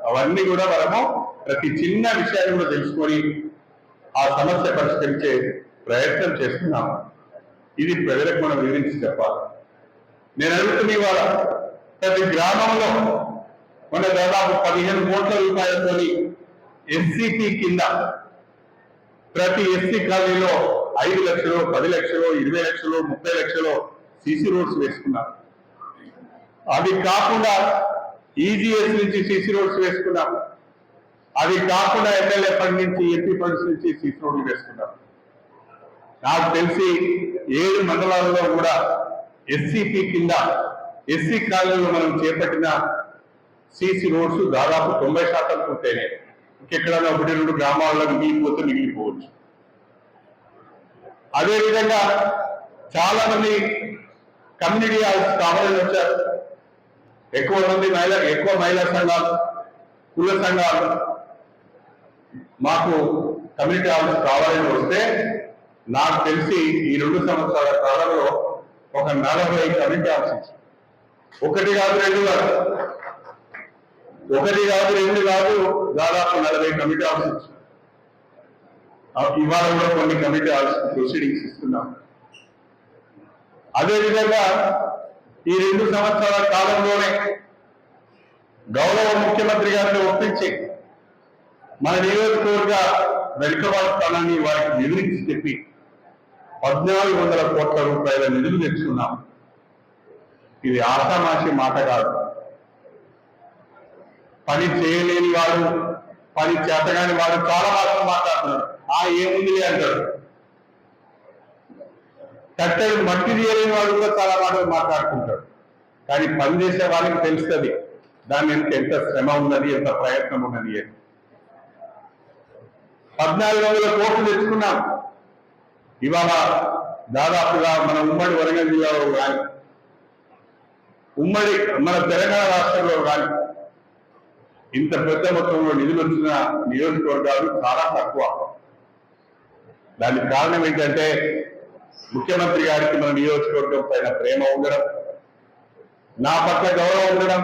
అవన్నీ కూడా మనము ప్రతి చిన్న విషయాన్ని కూడా తెలుసుకొని ఆ సమస్య పరిష్కరించే ప్రయత్నం చేస్తున్నాము. ఇది ప్రజలకు మనం వివరించి చెప్పాలి. నేను అడుగుతున్న ఇవాళ ప్రతి గ్రామంలో మన దాదాపు 15 కోట్ల రూపాయలతో ఎస్సీపీ కింద ప్రతి ఎస్సీ కాలనీలో 5 లక్షలు, 10 లక్షలు, 20 లక్షలు, 30 లక్షలు సిసి రోడ్స్ వేసుకున్నారు. అవి కాకుండా ఈజీఎస్ నుంచి సిసి రోడ్స్ వేసుకున్నాం. అవి కాకుండా ఎమ్మెల్యే ఫండ్ నుంచి, ఎంపీ ఫండ్స్ నుంచి సిసి రోడ్లు వేసుకున్నాం. నాకు తెలిసి 7 మండలాలలో కూడా ఎస్సీపీ కింద ఎస్సీ కాలనీలో మనం చేపట్టిన సిసి రోడ్స్ దాదాపు 90% పూర్తయినాయి. ఇంకెక్కడన్నా 1-2 గ్రామాల్లో మిగిలిపోతే మిగిలిపోవచ్చు. అదేవిధంగా చాలా మంది కమ్యూనిటీ హాల్స్ కావాలని వచ్చారు. ఎక్కువ మహిళా సంఘాలు, కుల సంఘాలు మాకు కమ్యూనిటీ హాల్స్ కావాలని వస్తే నాకు తెలిసి ఈ 2 సంవత్సరాల కాలంలో ఒక 40 కమ్యూనిటీ హాల్స్ ఇచ్చారు. 1 కాదు 2 కాదు, 1 కాదు 2 కాదు, దాదాపు 40 కమ్యూనిటీ హాల్స్ ఇచ్చారు. ఇవాళ కూడా కొన్ని కమిటీ ప్రొసీడింగ్స్ ఇస్తున్నాం. అదేవిధంగా ఈ 2 సంవత్సరాల కాలంలోనే గౌరవ ముఖ్యమంత్రి గారిని ఒప్పించి మన నియోజకవర్గ వెనుకబాటు స్థానాన్ని వారికి వివరించి చెప్పి 1400 కోట్ల రూపాయల నిధులు తెచ్చుకున్నాం. ఇది ఆషామాషి మాట కాదు. పని చేయలేని వాడు, పని చేతగాని వాడు చాలా మాటలు మాట్లాడుతున్నాడు. ఏముంది అంటాడు. కట్టెలు మట్టి తీయలేని వాడు కూడా చాలా మాటలు మాట్లాడుతుంటాడు. కానీ పని చేసే వాళ్ళకి తెలుస్తుంది దాని వెనుక ఎంత శ్రమ ఉన్నది, ఎంత ప్రయత్నం ఉన్నది అని. 1400 కోట్లు తెచ్చుకున్నాం. ఇవాళ దాదాపుగా మన ఉమ్మడి వరంగల్ జిల్లాలో కానీ, ఉమ్మడి మన తెలంగాణ రాష్ట్రంలో కానీ ఇంత పెద్ద మొత్తంలో నిధులు వచ్చిన నియోజకవర్గాలు చాలా తక్కువ. దానికి కారణం ఏంటంటే ముఖ్యమంత్రి గారికి మన నియోజకవర్గం పైన ప్రేమ ఉండడం, నా పట్ల గౌరవం ఉండడం,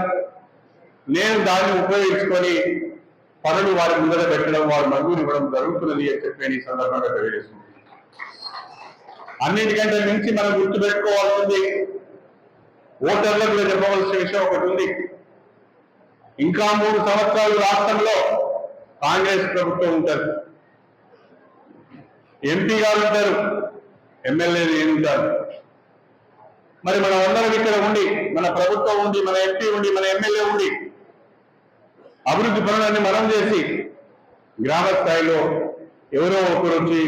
నేను దాన్ని ఉపయోగించుకొని పనులు వారి ముందర పెట్టడం, వారి మంజూరు ఇవ్వడం జరుగుతున్నది అని చెప్పి ఈ సందర్భంగా తెలియజేస్తుంది. అన్నిటికంటే మించి మనం గుర్తుపెట్టుకోవాల్సింది, ఓటర్లకు చెప్పవలసిన విషయం ఒకటి ఉంది. ఇంకా 3 సంవత్సరాలు రాష్ట్రంలో కాంగ్రెస్ ప్రభుత్వం ఉంటుంది. ఎంపీ గారు ఉంటారు, ఎమ్మెల్యేలు ఉంటారు. మరి మనం అందరం ఇక్కడ ఉండి, మన ప్రభుత్వం ఉండి, మన ఎంపీ ఉండి, మన ఎమ్మెల్యే ఉండి అభివృద్ధి పనులన్నీ మనం చేసి గ్రామ స్థాయిలో ఎవరో ఒకరు వచ్చి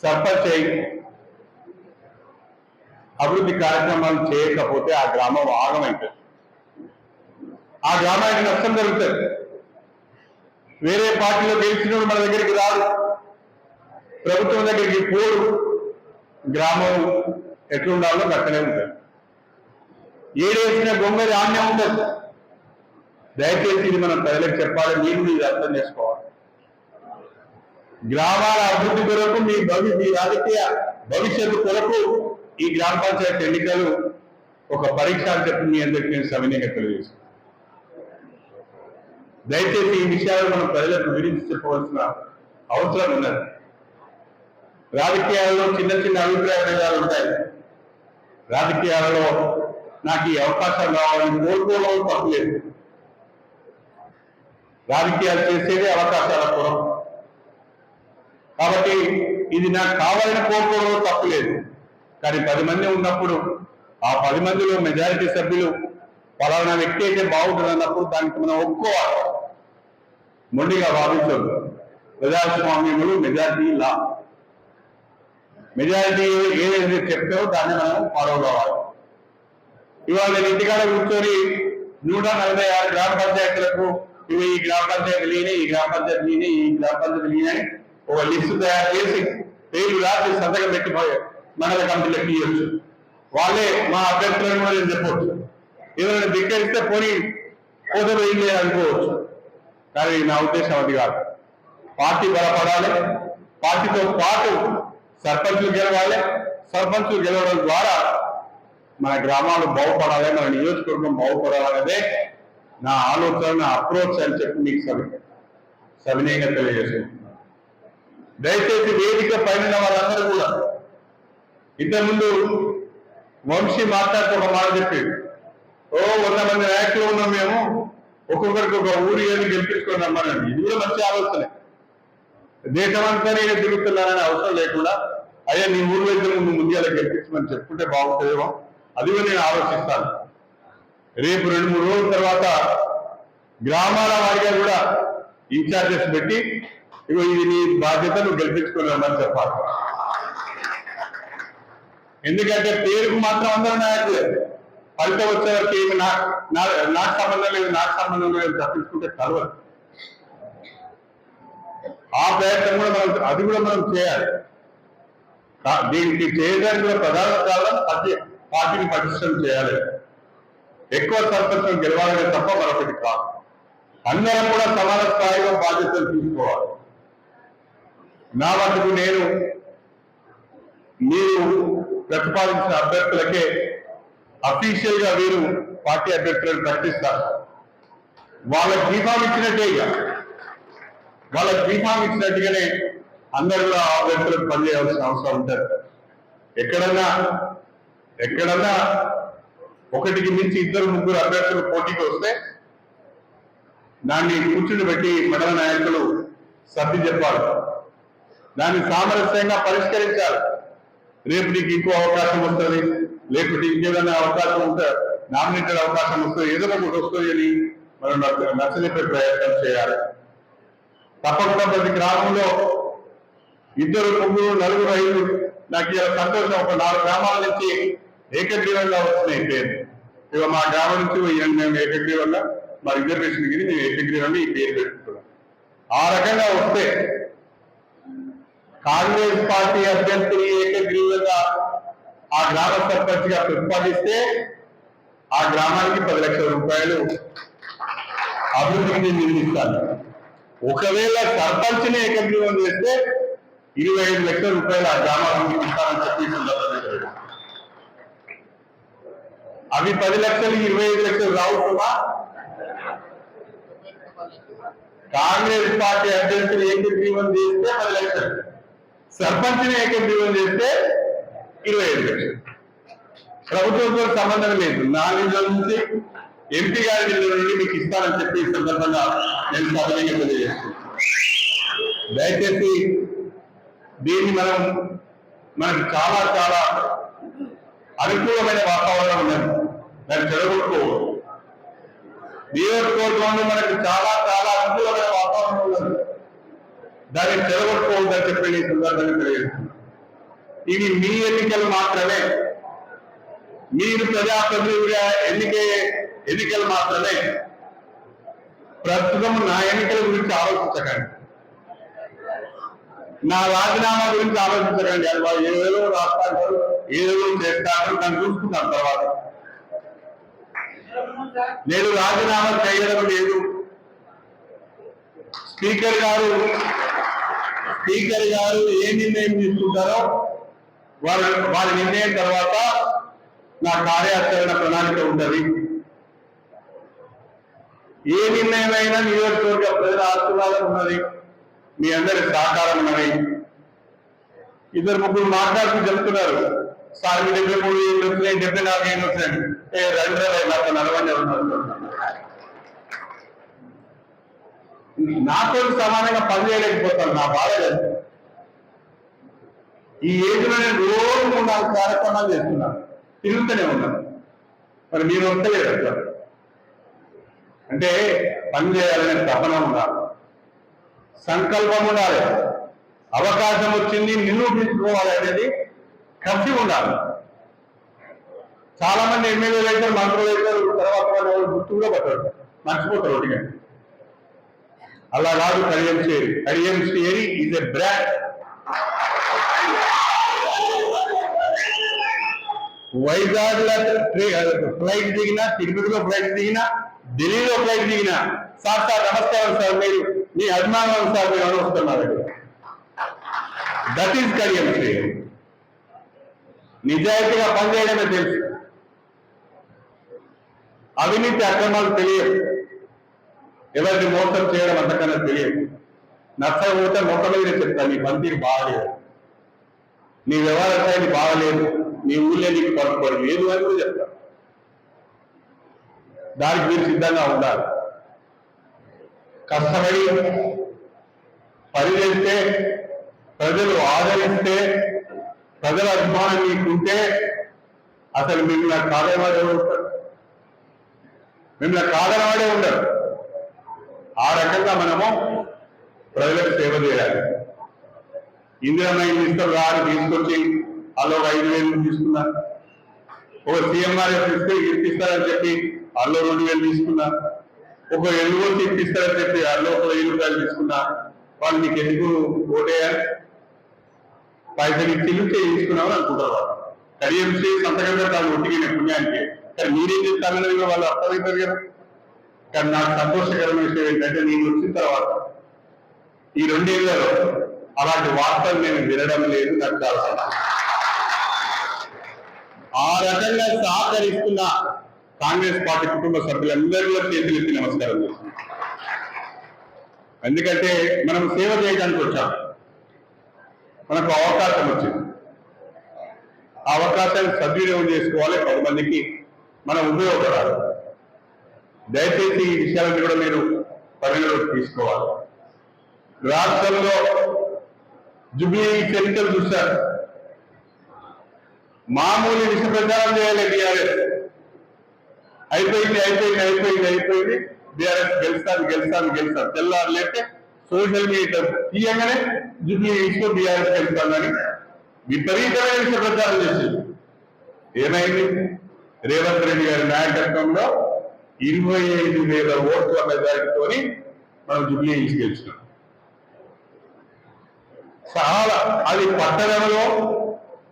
సర్పంచ్ అయి అభివృద్ధి కార్యక్రమాలు చేయకపోతే ఆ గ్రామం ఆగమైంటుంది. ఆ గ్రామానికి నష్టం జరుగుతుంది. వేరే పార్టీలో గెలిచినోడు మన దగ్గరికి రాడు, ప్రభుత్వం దగ్గరికి పోడు, గ్రామం ఎట్లుండాలో అక్కడే ఉంటుంది. ఏడేసిన గొంగరి ఆన్యం ఉండదు. దయచేసి ఇది మనం ప్రజలకు చెప్పాలి, మీరు ఇది అర్థం చేసుకోవాలి. గ్రామాల అభివృద్ధి కొరకు మీ రాజకీయ భవిష్యత్తు కొరకు ఈ గ్రామ పంచాయతీ ఎన్నికలు ఒక పరీక్ష అని చెప్పి మీ అందరికీ నేను సవినయంగా తెలియజేస్తాను. దయచేసి ఈ విషయాలు మనం ప్రజలకు వివరించి చెప్పవలసిన అవసరం ఉన్నది. రాజకీయాలలో చిన్న చిన్న అభిప్రాయ భేదాలు ఉంటాయి. రాజకీయాలలో నాకు ఈ అవకాశం కావాలని కోరుకోవడం తప్పులేదు. రాజకీయాలు చేసేదే అవకాశాల కొరకు. కాబట్టి ఇది నాకు కావాలని కోరుకోవడం తప్పులేదు. కానీ 10 మంది ఉన్నప్పుడు ఆ 10 మందిలో మెజారిటీ సభ్యులు పలానా వ్యక్తి అయితే బాగుంటుంది అన్నప్పుడు దానికి మనం ఒప్పుకోవాలి. మొండిగా భావించదు. ప్రజాస్వామ్యములు మెజారిటీ లా. మెజారిటీ ఏదైతే చెప్తారో దాన్ని మనం ఫాలో కావాలి. ఇవాళ నేను ఇంటికాడ కూర్చొని 146 గ్రామ పంచాయతీలకు ఇవి ఈ గ్రామ పంచాయతీ లేని, ఈ గ్రామ పంచాయతీ లేని, ఈ గ్రామ పంచాయతీ లేని ఒక లిస్టు తయారు చేసి పేర్లు రాసి సంతకం పెట్టిపోయారు మండల కమిటీలకు ఇవ్వచ్చు. వాళ్ళే మా అభ్యర్థులను కూడా నేను చెప్పవచ్చు. ఏదైనా ధిక్కరిస్తే పోనీ కోసలు ఏం లేదు అనుకోవచ్చు. కానీ నా ఉద్దేశం అది కాదు. పార్టీ బలపడాలి. పార్టీతో పాటు సర్పంచులు గెలవాలి. సర్పంచులు గెలవడం ద్వారా మన గ్రామాలు బాగుపడాలి, మన నియోజకవర్గం బాగుపడాలనేదే నా ఆలోచన, నా అప్రోచ్ అని చెప్పి మీకు సవినయంగా తెలియజేస్తున్నాను. దయచేసి వేదిక పైన వాళ్ళందరూ కూడా, ఇంతకుముందు వంశీ మాట్లాడుతూ ఒక మాట చెప్పి 100 మంది నాయకులు ఉన్నాం మేము, ఒక్కొక్కరికి ఒక ఊరి ఏది గెలిపించుకొని రమ్మనండి. ఇది కూడా మంచి ఆలోచనే. దేశమంతా నేను తిరుగుతున్నానని అవసరం లేకుండా అయ్యా నీ ఊరు వైద్యుల ముందు ముందుగా గెలిపించమని చెప్పుకుంటే బాగుంటుందేమో, అది కూడా నేను ఆలోచిస్తాను. రేపు 2-3 రోజుల తర్వాత గ్రామాల వారిగా కూడా ఇన్ఛార్జెస్ పెట్టి ఇగో ఇది నీ బాధ్యత, నువ్వు గెలిపించుకొని రమ్మని చెప్పాలి. ఎందుకంటే పేరుకు మాత్రం అందరూ నాయకులే, ఫలితం వచ్చేవరకు ఏమి నాకు సంబంధం లేదు, నాకు సంబంధం లేదు తప్పించుకుంటే కలవదు. ఆ ప్రయత్నం కూడా అది కూడా మనం చేయాలి. దీనికి చేయడానికి కూడా ప్రధాన కారణం పార్టీని పటిష్టం చేయాలి. ఎక్కువ సర్పంచులు గెలవాలనే తప్ప మరొకటి కాదు. అందరం కూడా సమాన స్థాయిలో బాధ్యతలు తీసుకోవాలి. నా మటుకు నేను మీరు ప్రతిపాదించిన అభ్యర్థులకే అఫీషియల్ గా వీరు పార్టీ అభ్యర్థులను ప్రకటిస్తారు. వాళ్ళకి బీఫామ్ ఇచ్చినట్టే. ఇక వాళ్ళ బీఫామ్ ఇచ్చినట్టుగానే అందరూ కూడా అభ్యర్థులకు పనిచేయాల్సిన అవసరం ఉంటుంది. ఎక్కడన్నా ఒకటికి మించి 2-3 అభ్యర్థులు పోటీకి వస్తే దాన్ని కూర్చుని పెట్టి మండల నాయకులు సర్ది చెప్పాలి, దాన్ని సామరస్యంగా పరిష్కరించాలి. రేపు నీకు ఇంకో అవకాశం వస్తుంది, లేకపోతే ఇంకేదైనా అవకాశం ఉంటే నామినేటెడ్ అవకాశం వస్తుంది, ఏదైనా ఒకటి వస్తుంది అని మనం నచ్చజెప్పే ప్రయత్నం చేయాలి. తప్పకుండా ప్రతి గ్రామంలో 2-3-4-5 నాకు ఇలా సంతోషం. ఒక 4 గ్రామాల నుంచి ఏకగ్రీవంగా వస్తున్నాయి పేరు. ఇక మా గ్రామం నుంచి మేము ఏకగ్రీవంగా మా రిజర్వేషన్ కింద మేము ఏకగ్రీవంగా ఈ పేరు పెట్టుకున్నాం. ఆ రకంగా వస్తే కాంగ్రెస్ పార్టీ అభ్యర్థిని ఏకగ్రీవంగా ఆ గ్రామ సర్పంచ్ గా ప్రతిపాదిస్తే ఆ గ్రామానికి 10 లక్షల రూపాయలు అభివృద్ధికి నిర్మిస్తాను. ఒకవేళ సర్పంచ్ని ఏకగ్రీవం చేస్తే 25 లక్షల రూపాయలు ఆ గ్రామానికి ఇస్తానని చెప్పి అవి 10 లక్షలు 25 లక్షలు రావుతుందా? కాంగ్రెస్ పార్టీ అభ్యర్థిని ఏకగ్రీవం చేస్తే 10 లక్షలు, సర్పంచ్ని ఏకగ్రీవం చేస్తే 25 లక్షలు. ప్రభుత్వంతో సంబంధం లేదు. నా నిధుల నుంచి ఎంపీ గారి నిధుల నుండి మీకు ఇస్తానని చెప్పి ఈ సందర్భంగా నేను సభ్యంగా తెలియజేస్తున్నాను. దయచేసి దీన్ని మనకు చాలా చాలా అనుకూలమైన వాతావరణం ఉన్నది, దాన్ని చెడగొట్టుకోవద్దు. నియోజకవర్గంలో మనకు చాలా చాలా అనుకూలమైన వాతావరణం ఉన్నది, దాన్ని చెడగొట్టుకోవద్దని చెప్పి ఈ సందర్భంగా తెలియజేస్తున్నాను. ఇవి మీ ఎన్నికలు మాత్రమే, మీరు ప్రజాప్రతినిధిగా ఎన్నికలు మాత్రమే. ప్రస్తుతం నా ఎన్నికల గురించి ఆలోచించకండి, నా రాజీనామా గురించి ఆలోచించకండి. అది వాళ్ళు ఏదో రాస్తారు, ఏదో చేస్తారు, దాన్ని చూసుకుంటాను తర్వాత. నేను రాజీనామా చేయడం లేదు. స్పీకర్ గారు ఏ నిర్ణయం తీసుకుంటారో వారి నిర్ణయం తర్వాత నా కార్యాచరణ ప్రణాళిక ఉంటుంది. ఏ నిర్ణయమైనా నియోజకవర్గ ప్రజల ఆశీర్వాదం ఉన్నది, మీ అందరి సహకారం ఉన్నది. 2-3 మాట్లాడుతూ చెప్తున్నారు, సార్ 73 ఏళ్ళు వచ్చినాయి, 74 ఏళ్ళు వచ్చినాయి, 240 ఉన్నారు. నాతో సమానంగా పనిచేయలేకపోతాను, నా బాధ లేదు. ఈ ఏజ్లో నేను రోజు 3-4 కార్యక్రమాలు చేస్తున్నాను, తిరుగుతూనే ఉన్నాను. మరి మీరు వస్తలేదు అట్లా. అంటే పని చేయాలనే తపన ఉండాలి, సంకల్పం ఉండాలి, అవకాశం వచ్చింది నిరూపించుకోవాలి అనేది కసి ఉండాలి. చాలా మంది ఎమ్మెల్యేలు అయితే మంత్రులు అయితే తర్వాత గుర్తు కూడా పట్టారు, మర్చిపోతారు ఒకటిగా. అలా కాదు. కడియం చేరి ఈజ్ ఎ బ్రాండ్. వైజాగ్ లో ఫ్లైట్ దిగినా, తిరుపతిలో ఫ్లైట్ దిగినా, ఢిల్లీలో ఫ్లైట్ దిగినా, సార్ నమస్కారం సార్, మీరు మీ అభిమానం సార్, మీరు అనువస్తున్నారు. దట్ ఈస్ కడియం చేరి. నిజాయితీగా పనిచేయడమే తెలుసు, అవినీతి అక్రమాలు తెలియదు, ఎవరిని మోసం చేయడం అంతకన్నా తెలియదు. నచ్చకపోతే మొక్క మీద చెప్తాను, నీ పనితీరు బాగలేదు, నీ వ్యవహార శైలి బాగలేదు, నీ ఊళ్ళో నీకు పడుకోవడం లేదు అని కూడా చెప్తాను. దానికి మీరు సిద్ధంగా ఉండాలి. కష్టపడి పనిచేస్తే, ప్రజలు ఆదరిస్తే, ప్రజల అభిమానం మీకుంటే అసలు మిమ్మల్ని కాదనవాడే ఉంటారు, మిమ్మల్ని కాదనవాడే ఉండరు. ఆ రకంగా మనము ప్రజలకు సేవ చేయాలి. ఇందిరమ్మ ఇస్తారు గారు తీసుకొచ్చి వాళ్ళు 5,000 తీసుకున్నారు. ఒక సీఎంఆర్ఎఫ్ ఇస్తే ఇప్పిస్తారని చెప్పి వాళ్ళు 2,000 తీసుకున్నారు. ఒక ఎల్లుగోసి ఇప్పిస్తారని చెప్పి వాళ్ళు 1,000 రూపాయలు తీసుకున్నారు. వాళ్ళు మీకు ఎందుకు ఓటేయాలి? పైసలు ఇచ్చి తీసుకున్నామని అనుకుంటారు వాళ్ళు. కడియం సంతకం పెడతారు ఒట్టిగిన పుణ్యానికి. కానీ మీరేం చేస్తారన్నది వాళ్ళు అర్థమవుతారు కదా. కానీ నాకు సంతోషకరమైన విషయం ఏంటంటే, నేను వచ్చిన తర్వాత ఈ 2 ఏళ్లలో అలాంటి వార్తలు నేను వినడం లేదు. నాకు చాలా సంతోషం. ఆ రకంగా సహకరిస్తున్న కాంగ్రెస్ పార్టీ కుటుంబ సభ్యులందరిలో చేతులెత్తి నమస్కారం చేస్తున్నాను. ఎందుకంటే మనం సేవ చేయడానికి వచ్చాం, మనకు అవకాశం వచ్చింది. ఆ అవకాశాన్ని సద్వినియోగం చేసుకోవాలి, 10 మందికి మనం ఉపయోగపడాలి. దయచేసి ఈ విషయాలను కూడా మీరు పరిగణలోకి తీసుకోవాలి. రాష్ట్రంలో జూబ్లీ ఎన్నికలు చూశారు, మామూలు విష ప్రచారం చేయాలి. బీఆర్ఎస్ అయిపోయింది, బీఆర్ఎస్ గెలుస్తాను తెల్లారు లేకపోతే సోషల్ మీడియా తీయగానే జూబ్లీ హిల్స్లో బీఆర్ఎస్ గెలుస్తానని విపరీతమైన విష ప్రచారం చేసింది. ఏమైంది? రేవంత్ రెడ్డి గారి నాయకత్వంలో 25,000 ఓట్ల మెజారిటీతో మనం జూబ్లీ హిల్స్ గెలిచినాం. చాలా అది పట్టణంలో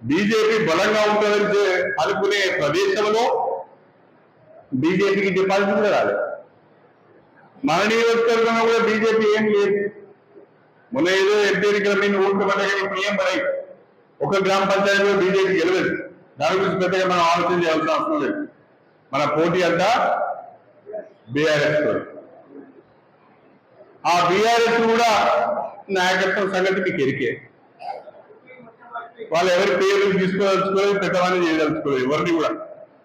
బీజేపీ బలంగా ఉంటుందని అనుకునే ప్రదేశంలో బీజేపీకి డిపాజిట్ కూడా రాలేదు. మన నియోజకవర్గంలో కూడా బీజేపీ ఏం లేదు. మొన్న ఏదో ఎంపీ ఎన్నికల మీద ఓట్లు పడ్డాయి, ఏం పడాయి. ఒక గ్రామ పంచాయతీలో బీజేపీ గెలవలేదు. దాని గురించి పెద్దగా మనం ఆలోచన చేయాల్సిన అవసరం లేదు. మన పోటీ అంతా బీఆర్ఎస్ తో. ఆ బీఆర్ఎస్ కూడా నాయకత్వం సంగతి మీకు ఎరికే. వాళ్ళు ఎవరి పేర్లు తీసుకోదలుచుకోలేదు, పెద్దవాడిని చేయదలుచుకోలేదు. ఎవరిని కూడా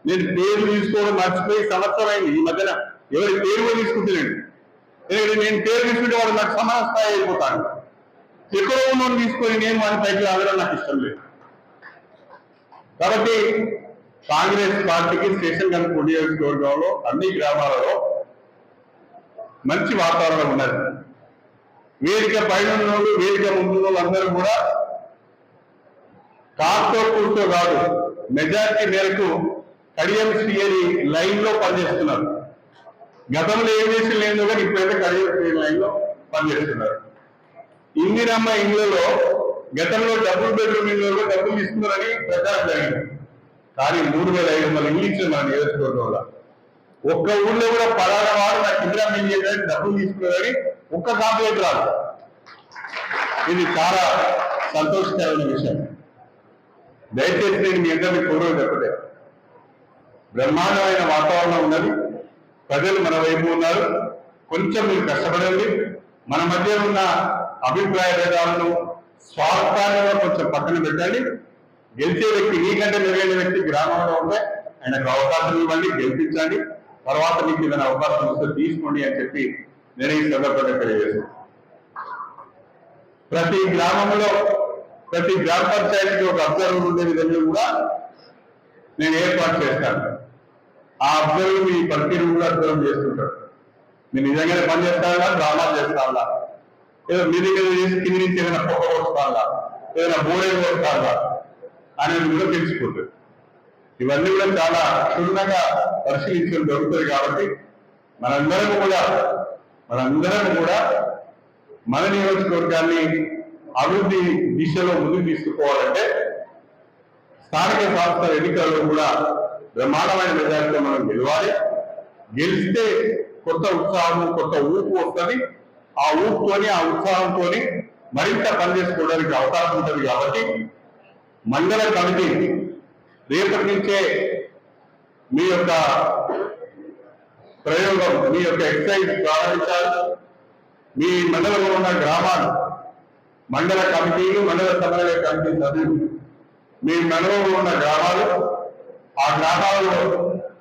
నేను పేర్లు తీసుకోవడం మర్చిపోయి సంవత్సరం అయింది. ఈ మధ్యన ఎవరి పేరు కూడా తీసుకుంటలేండి. ఎందుకంటే నేను పేరు తీసుకుంటే వాళ్ళు నాకు సమాన స్థాయి అయిపోతాను. ఎక్కడో ఉన్న తీసుకొని నేను మన పైకి రావడం నాకు ఇష్టం లేదు. కాబట్టి కాంగ్రెస్ పార్టీకి స్టేషన్ కనుక నియోజకవర్గంలో అన్ని గ్రామాలలో మంచి వాతావరణం ఉన్నది. వేదిక పైన వాళ్ళు, వేదిక ముందు వాళ్ళు అందరూ కూడా కాస్తో కూర్చో కాదు, మెజారిటీ మేరకు కడియం శ్రీహరి లైన్ లో పనిచేస్తున్నారు. గతంలో ఏం చేసి లేదు కానీ ఇప్పుడైతే కడియం శ్రీహరి లైన్ లో పనిచేస్తున్నారు. ఇందిరమ్మ ఇళ్లలో గతంలో డబుల్ బెడ్రూమ్ ఇళ్లలో డబ్బులు ఇస్తున్నారని ప్రచారం జరిగింది. కానీ 3,500 ఇల్లు ఇచ్చిన మన నియోజకవర్గంలో ఒక్క ఊళ్ళో కూడా పలానా వాడు నాకు ఇందిరమ్మ ఇల్లు చేయడానికి డబ్బులు తీసుకున్నారని ఒక్క కాంప్లైంట్ రాదు. ఇది చాలా సంతోషకరమైన విషయం. దయచేసి నేను మీ అందరినీ కోరేది చెప్పలేదు, బ్రహ్మాండమైన వాతావరణం ఉన్నది. ప్రజలు మన వైపు ఉన్నారు. కొంచెం మీరు కష్టపడండి. మన మధ్య ఉన్న అభిప్రాయ భేదాలను, స్వార్థాన్ని కొంచెం పక్కన పెట్టండి. గెలిచే వ్యక్తి, నీకంటే మెరుగైన వ్యక్తి గ్రామంలో ఉంటే ఆయనకు అవకాశం ఇవ్వండి, గెలిపించండి. తర్వాత మీకు ఏదైనా అవకాశం వస్తే తీసుకోండి అని చెప్పి నేను ఈ సందర్భంగా తెలియజేస్తాను. ప్రతి గ్రామంలో, ప్రతి గ్రామ పంచాయతీకి ఒక అబ్జర్వర్ ఉండే విధంగా కూడా నేను ఏర్పాటు చేస్తాను. ఆ అబ్జర్వర్ మీ పనితీరు కూడా అబ్జర్వ్ చేస్తుంటాడు. మీరు నిజంగానే పని చేస్తారా, డ్రామాలు చేస్తారా, ఏదో మీ దగ్గర చేసి కింది నుంచి ఏదైనా పొగ కొడతారా, ఏదైనా బోరే కొడతారా అనేది కూడా తెలిసిపోతుంది. ఇవన్నీ కూడా చాలా క్షుణ్ణంగా పరిశీలించడం జరుగుతుంది. కాబట్టి మనందరం కూడా మన నియోజకవర్గాన్ని అభివృద్ధి దిశలో ముందుకు తీసుకుపోవాలంటే స్థానిక సంస్థల ఎన్నికల్లో కూడా బ్రహ్మాండమైన మెజారిటీతో మనం గెలవాలి. గెలిస్తే కొత్త ఉత్సాహం, కొత్త ఊపు వస్తుంది. ఆ ఊపుతోని, ఆ ఉత్సాహంతో మరింత పనిచేసుకోవడానికి అవకాశం ఉంటుంది. కాబట్టి మండల కమిటీ రేపటి నుంచే మీ యొక్క ప్రయోగం, మీ యొక్క ఎక్సర్సైజ్ ప్రారంభించాలి. మీ మండలంలో ఉన్న గ్రామాలు, మండల కమిటీలు, మండల సమన్వయ కమిటీ సభ్యులు, మీ మండలంలో ఉన్న గ్రామాలు, ఆ గ్రామాల్లో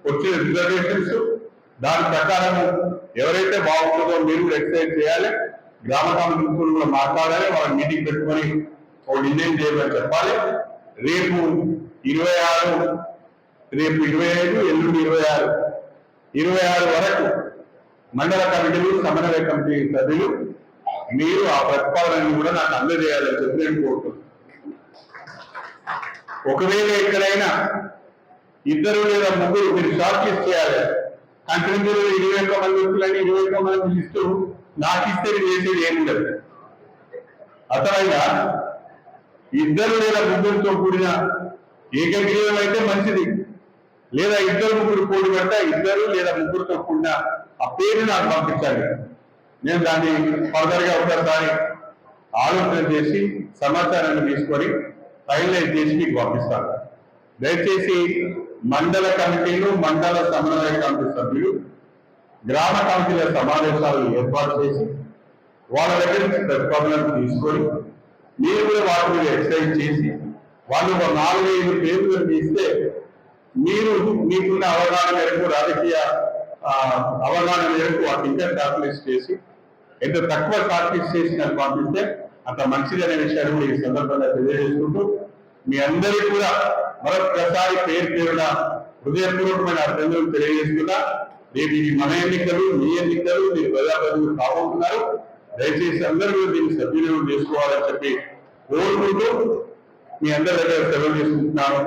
వచ్చిన రిజర్వేషన్స్, దాని ప్రకారం ఎవరైతే బాగుంటుందో మీరు కూడా ఎక్సర్సైజ్ చేయాలి. గ్రామ కమిటీ కూడా మాట్లాడాలి, వాళ్ళ మీటింగ్ పెట్టుకొని ఒక నిర్ణయం చేయమని చెప్పాలి. రేపు 26, రేపు 25, ఎల్లుండి 26 వరకు మండల కమిటీలు, సమన్వయ కమిటీ సభ్యులు మీరు ఆ ప్రతిపాదనని కూడా నాకు అందజేయాలని చెప్పి నేను కోరుతున్నాను. ఒకవేళ ఎక్కడైనా 2 లేదా 3 మీరు షార్ట్ లిస్ట్ చేయాలి. కంటిన్యూ 21 మంది వ్యక్తులని 21 మంది లిస్టు నాకు ఇస్తే చేసేది ఏమి ఉండదు. అతనైనా 2 లేదా 3తో కూడిన ఏకగ్రీవం అయితే మంచిది. లేదా 2, 3 పోటీ పెడితే 2 లేదా 3తో కూడిన ఆ పేరు నాకు పంపించాలి. నేను దాన్ని ఫర్దర్ గా ఒకసారి ఆలోచన చేసి సమాచారాన్ని తీసుకొని ఫైనలైజ్ చేసి మీకు పంపిస్తాను. దయచేసి మండల కమిటీలు, మండల సమన్వయ కమిటీ సభ్యులు గ్రామ కమిటీల సమావేశాలు ఏర్పాటు చేసి వాళ్ళ దగ్గర నుంచి ప్రతిపాదనలు తీసుకొని మీరు కూడా వాటి మీద ఎక్సర్సైజ్ చేసి వాళ్ళు ఒక 4-5 పేర్లు తీస్తే మీరు మీకున్న అవగాహన మేరకు రాజకీయ అవగాహన మేరకు వాటి ఇంకా షార్ట్ లిస్ట్ చేసి ఎంత తక్కువ షార్ట్ లిస్ట్ చేసి నాకు పంపిస్తే అంత మంచిదనే విషయాన్ని కూడా ఈ సందర్భంగా తెలియజేసుకుంటూ మీ అందరికీ కూడా మరొకసారి పేరున హృదయపూర్వకమైన అభినందనలు తెలియజేస్తున్నా. రేపు ఇది మన ఎన్నికలు, మీ ఎన్నికలు, మీరు ప్రజాప్రతినిధులు కాబోతున్నారు. దయచేసి అందరూ దీన్ని సద్వినియోగం చేసుకోవాలని చెప్పి కోరుకుంటూ మీ అందరి దగ్గర సెలవు తీసుకుంటున్నాను.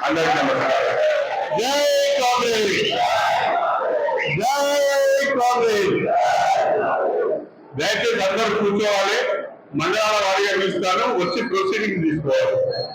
అందరికీ నమస్కారం. జై కాంగ్రెస్, జై కాంగ్రెస్. దయచేసి అందరూ కూర్చోవాలి. మండలాల వారీగా పిలుస్తాను, వచ్చి ప్రొసీడింగ్ తీసుకోవాలి.